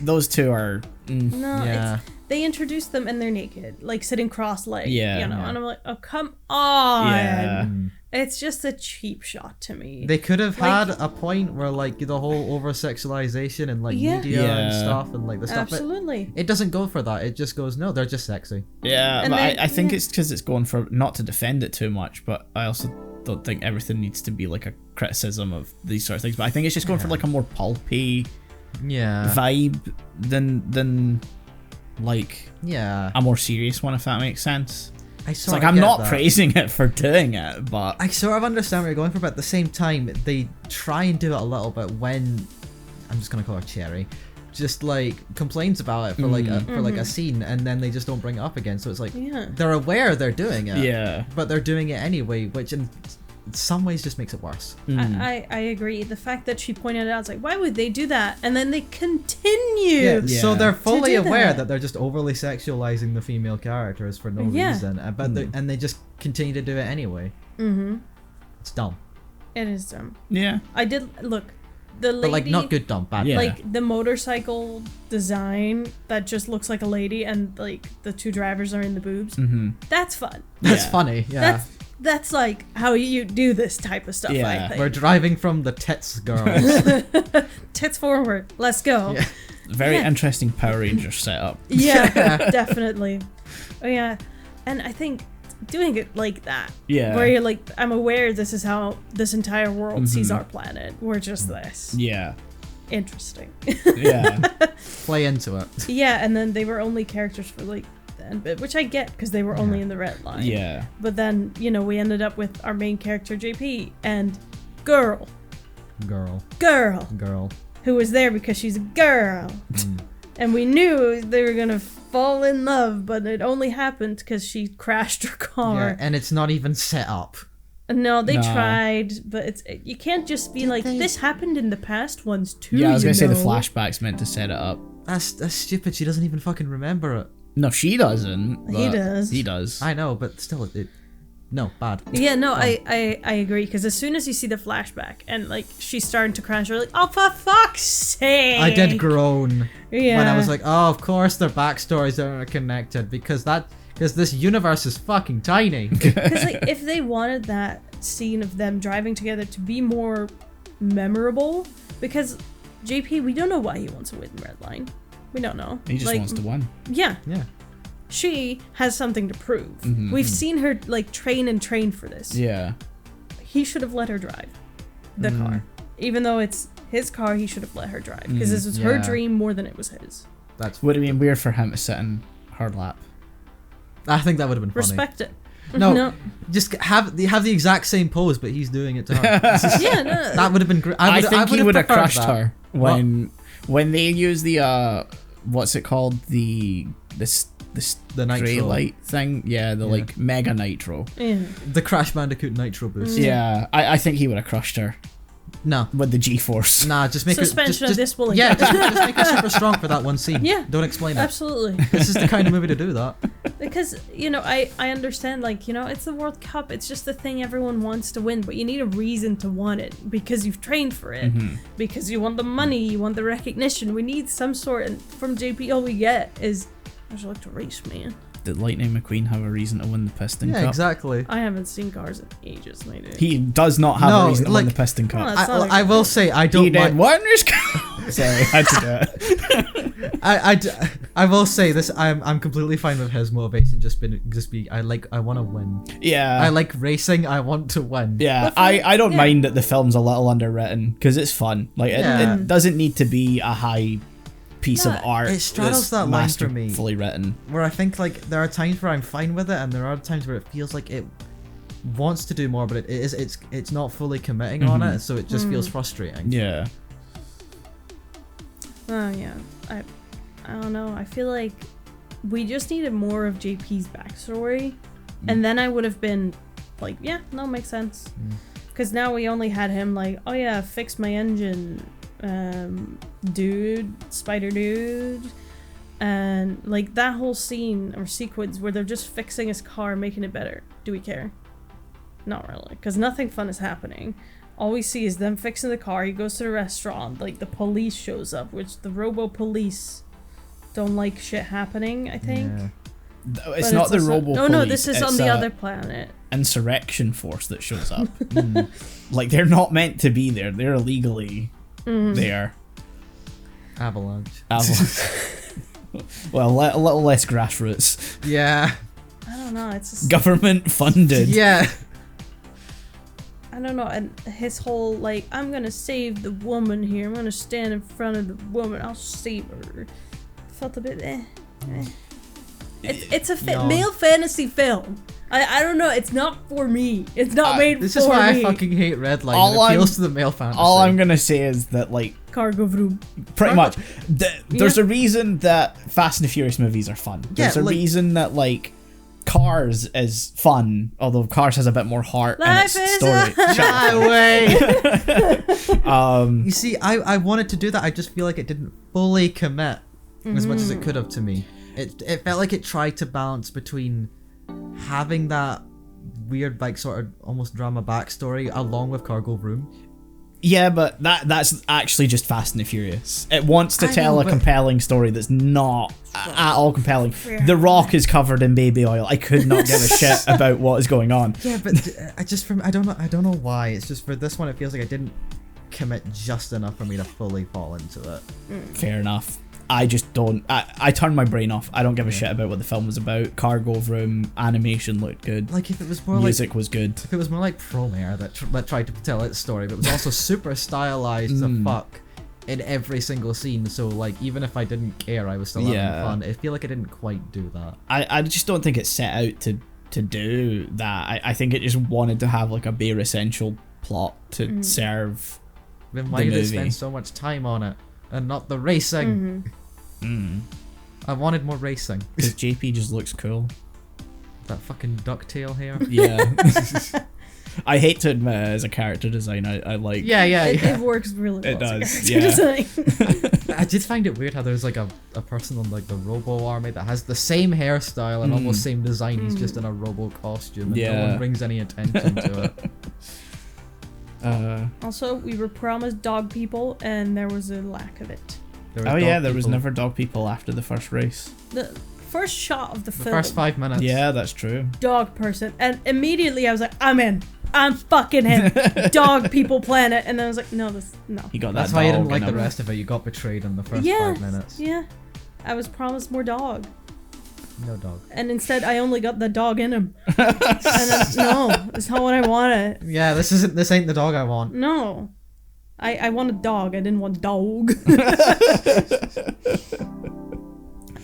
those two are. No, they introduced them and they're naked, like sitting cross-legged. Yeah. You know, and I'm like, oh come on. Yeah. It's just a cheap shot to me. They could have had a point where like the whole over-sexualization and like media and stuff and like the stuff. Absolutely. It doesn't go for that. It just goes, no, they're just sexy. Yeah, And but then- I think it's because it's going for not to defend it too much, but I also don't think everything needs to be like a criticism of these sort of things. But I think it's just going for like a more pulpy vibe than like a more serious one, if that makes sense. It's like I'm not praising it for doing it, but I sort of understand what you're going for, but at the same time, they try and do it a little bit when I'm just gonna call her Cherry, just like complains about it for like a scene, and then they just don't bring it up again. So it's like they're aware they're doing it, but they're doing it anyway, which in some ways just makes it worse. I agree. The fact that she pointed it out, it's like, why would they do that? And then they continue. So they're fully do aware that. that they're just overly sexualizing the female characters for no reason, but and they just continue to do it anyway. It's dumb. It is dumb. Yeah. I did look. The lady, but like not good dumb, bad. Like the motorcycle design that just looks like a lady, and like the two drivers are in the boobs. That's fun. That's funny. Yeah. That's like how you do this type of stuff. I think we're driving from the tits girls. Tits forward. Let's go. Yeah. Very interesting Power Ranger setup. Yeah, definitely. Oh yeah, and I think doing it like that, where you're like, I'm aware this is how this entire world sees our planet. We're just this. Yeah. Interesting. Yeah. Play into it. Yeah, and then they were only characters for like the end bit, which I get because they were only in the Redline. Yeah. But then, you know, we ended up with our main character JP and girl, who was there because she's a girl. And we knew they were gonna fall in love, but it only happened because she crashed her car. Yeah, and it's not even set up. No, they tried, but you can't just be this happened in the past once too. Yeah, I was gonna say the flashback's meant to set it up. That's stupid. She doesn't even fucking remember it. No, she doesn't. He does. He does. I know, but still, no, bad. Yeah, no, I agree, because as soon as you see the flashback and she's starting to crash, you're like, oh, for fuck's sake! I did groan when I was like, oh, of course their backstories are connected because this universe is fucking tiny. Because if they wanted that scene of them driving together to be more memorable, because JP, we don't know why he wants to win Redline. We don't know. He just wants to win. Yeah. Yeah. She has something to prove. We've seen her train for this. Yeah. He should have let her drive the car. Even though it's his car, he should have let her drive. Because this was her dream more than it was his. Would have been weird for him to sit in her lap. I think that would have been funny. Respect it. No, just have the exact same pose, but he's doing it to her. Yeah, no. That would have been great. I think he would have crushed her when they use the what's it called, the nitro grey light thing. Yeah, the mega nitro. Yeah. The Crash Bandicoot nitro boost. Yeah, I think he would have crushed her. No. With the G-force. Nah, just make suspension it... of disbelief. Yeah, just make it super strong for that one scene. Yeah. Don't explain it. Absolutely. This is the kind of movie to do that. Because, I understand, it's the World Cup. It's just the thing everyone wants to win, but you need a reason to want it. Because you've trained for it. Because you want the money, you want the recognition. We need some sort, and from JP, all we get is, I just like to race, man. Did Lightning McQueen have a reason to win the Piston Cup? Yeah, exactly. I haven't seen cars in ages, my dude. He does not have a reason to win the Piston Cup. I will say, I don't mind... Sorry, I had to do it. I will say this, I'm completely fine with his motivation just be I want to win. Yeah. I like racing, I want to win. Yeah, I don't mind that the film's a little underwritten, because it's fun. It doesn't need to be a high piece of art. It straddles that line for me. Fully written. Where I think there are times where I'm fine with it, and there are times where it feels like it wants to do more, but it's not fully committing on it, so it just feels frustrating. Yeah. Oh yeah, I don't know. I feel like we just needed more of JP's backstory, and then I would have been like, yeah, no, makes sense. Because now we only had him oh yeah, fix my engine, dude, spider dude, and that whole scene or sequence where they're just fixing his car, making it better. Do we care? Not really, because nothing fun is happening. All we see is them fixing the car. He goes to the restaurant. The police shows up, which the robo police don't like shit happening, I think. Yeah. It's not the robo police. No, this is on the other planet. Insurrection force that shows up. They're not meant to be there. They're illegally there. Avalanche. Well, a little less grassroots. Yeah. I don't know. It's just... government funded. Yeah. I don't know, and his whole I'm gonna save the woman here. I'm gonna stand in front of the woman. I'll save her. Felt a bit It's a male fantasy film. I don't know. It's not for me. It's not made for me. This is why I fucking hate Redline. It appeals to the male fantasy. All I'm gonna say is that cargo vroom. Pretty much. There's a reason that Fast and the Furious movies are fun. There's a reason that Cars is fun, although Cars has a bit more heart in its story. You see, I wanted to do that. I just feel like it didn't fully commit as much as it could have to me. It felt like it tried to balance between having that weird sort of almost drama backstory along with Cargo Vroom. Yeah, but that's actually just Fast and the Furious. It wants to tell a compelling story that's not at all compelling. The Rock is covered in baby oil. I could not give a shit about what is going on. Yeah, but I don't know why. It's just for this one, it feels like I didn't commit just enough for me to fully fall into it. Fair enough. I just don't. I turn my brain off. I don't give a shit about what the film was about. Cargo Vroom, animation looked good. If it was more music was good. If it was more like Promare that tried to tell its story, but it was also super stylized to fuck in every single scene. So even if I didn't care, I was still having fun. I feel like I didn't quite do that. I just don't think it set out to do that. I think it just wanted to have a bare essential plot to serve. Then why did they spend so much time on it and not the racing? I wanted more racing. Because JP just looks cool. That fucking ducktail hair. Yeah. I hate to admit, as a character design, I like. Yeah. It works really well. It does, as a yeah. character design. I did find it weird how there's like a person on like the Robo army that has the same hairstyle and almost same design. He's just in a Robo costume and no one brings any attention to it. Also, we were promised dog people, and there was a lack of it. There was never dog people after the first race. The first shot of the film. First 5 minutes. Yeah, that's true. Dog person, and immediately I was like, I'm in. I'm fucking in. Dog people planet, and then I was like, no. He got that. That's why you didn't like the rest of it. You got betrayed in the first 5 minutes. Yeah, I was promised more dog. No dog. And instead, I only got the dog in him. And no, it's not what I wanted. Yeah, this ain't the dog I want. No, I want a dog. I didn't want dog.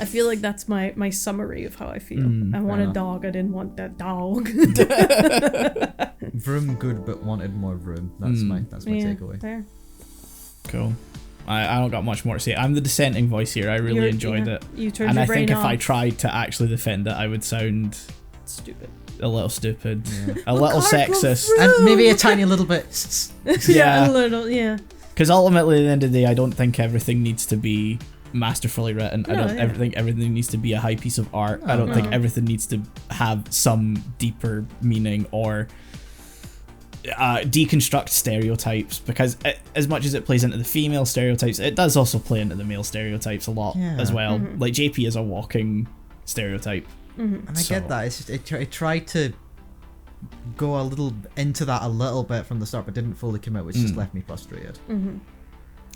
I feel like that's my summary of how I feel. I want a dog. I didn't want that dog. Vroom good, but wanted more vroom. That's my takeaway. Fair. Cool. I don't got much more to say. I'm the dissenting voice here. I really enjoyed it. You turned and your I brain think off. if I tried to actually defend it, I would sound Stupid. a little stupid, a little Cardinal sexist, fruit. And maybe a tiny little bit. Yeah, a little. Yeah. Because ultimately, at the end of the day, I don't think everything needs to be masterfully written. I don't think everything needs to be a high piece of art. I don't think everything needs to have some deeper meaning or deconstruct stereotypes, because as much as it plays into the female stereotypes, it does also play into the male stereotypes a lot as well. Like JP is a walking stereotype. And I get that. It's just it tried to go a little into that a little bit from the start, but didn't fully commit, which just left me frustrated.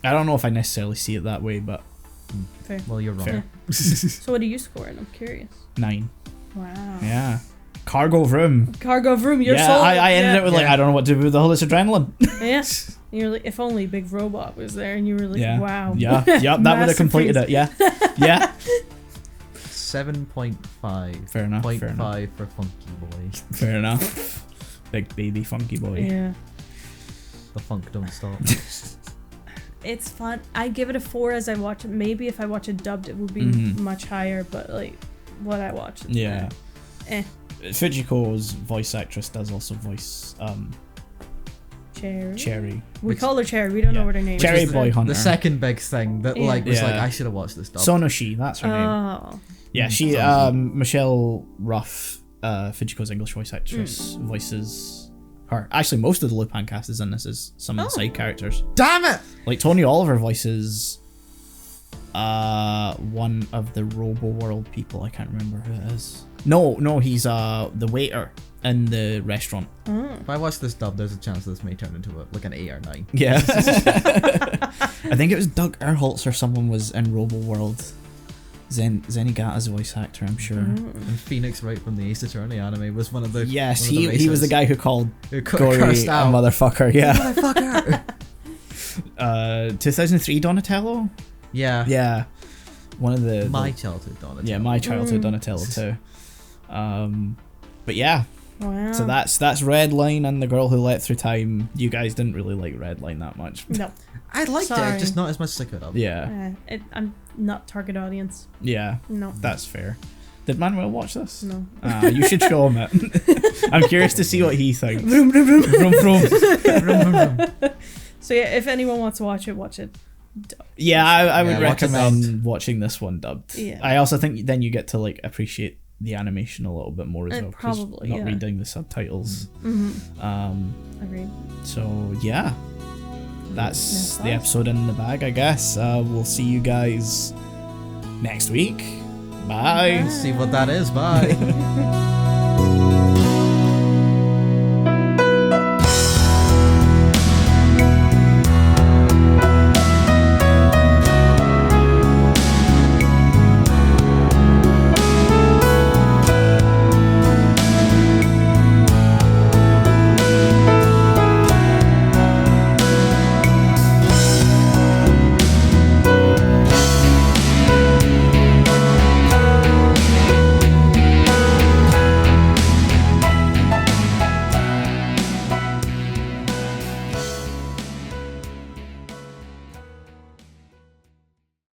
I don't know if I necessarily see it that way, but Fair. Well, you're wrong. fair. So what do you score it? I'm curious. 9. Wow. Yeah. Cargo room. Cargo room, you're Yeah, sold. I ended it with like, I don't know what to do with all this adrenaline. Yes. You're like, if only Big Robot was there, and you were like, wow. Yeah. Yep. That would have completed it. Yeah. Yeah. 7.5. Fair enough. 0.5 for Funky Boy. Fair enough. Big baby funky boy. Yeah. The funk don't stop. It's fun. I give it a 4 as I watch it. Maybe if I watch it dubbed, it would be much higher, but like what I watch. Yeah. Eh. Fujiko's voice actress does also voice Cherry. We call her Cherry. We don't know what her name is. Cherry Boy Hunter. The second big thing that was like, I should have watched this dub. Sonoshi, that's her name. Oh. Yeah, she Michelle Ruff, Fujiko's English voice actress, voices her. Actually, most of the Lupin cast is in this as some of the side characters. Damn it! Like Tony Oliver voices one of the Robo World people. I can't remember who it is. No, he's the waiter in the restaurant. If I watch this dub, there's a chance this may turn into an 8 or 9. Yeah. I think it was Doug Erholtz or someone was in Robo World. Zenigata's a voice actor, I'm sure. And Phoenix Wright from the Ace Attorney anime was one of the Yes, one of the he was the races guy who called who Gory cursed a out. motherfucker. Yeah. Motherfucker. 2003 Donatello. Yeah. One of the My childhood Donatello. Yeah, my childhood Donatello too. But yeah. Wow. So that's Redline and The Girl Who Leapt Through Time. You guys didn't really like Redline that much. No. I liked Sorry. it, just not as much as I could have. Yeah. I'm not target audience. Yeah. No. That's fair. Did Manuel watch this? No. You should show him it. I'm curious to see what he thinks. Vroom, vroom, vroom. Vroom, vroom. So yeah, if anyone wants to watch it. Yeah, I would watch it recommend dubbed. watching this one dubbed. Yeah. I also think then you get to like appreciate the animation a little bit more as well, 'cause probably, not yeah. reading the subtitles. Agreed. So yeah, that's the us. episode in the bag, I guess. We'll see you guys next week. Bye. See what that is. Bye.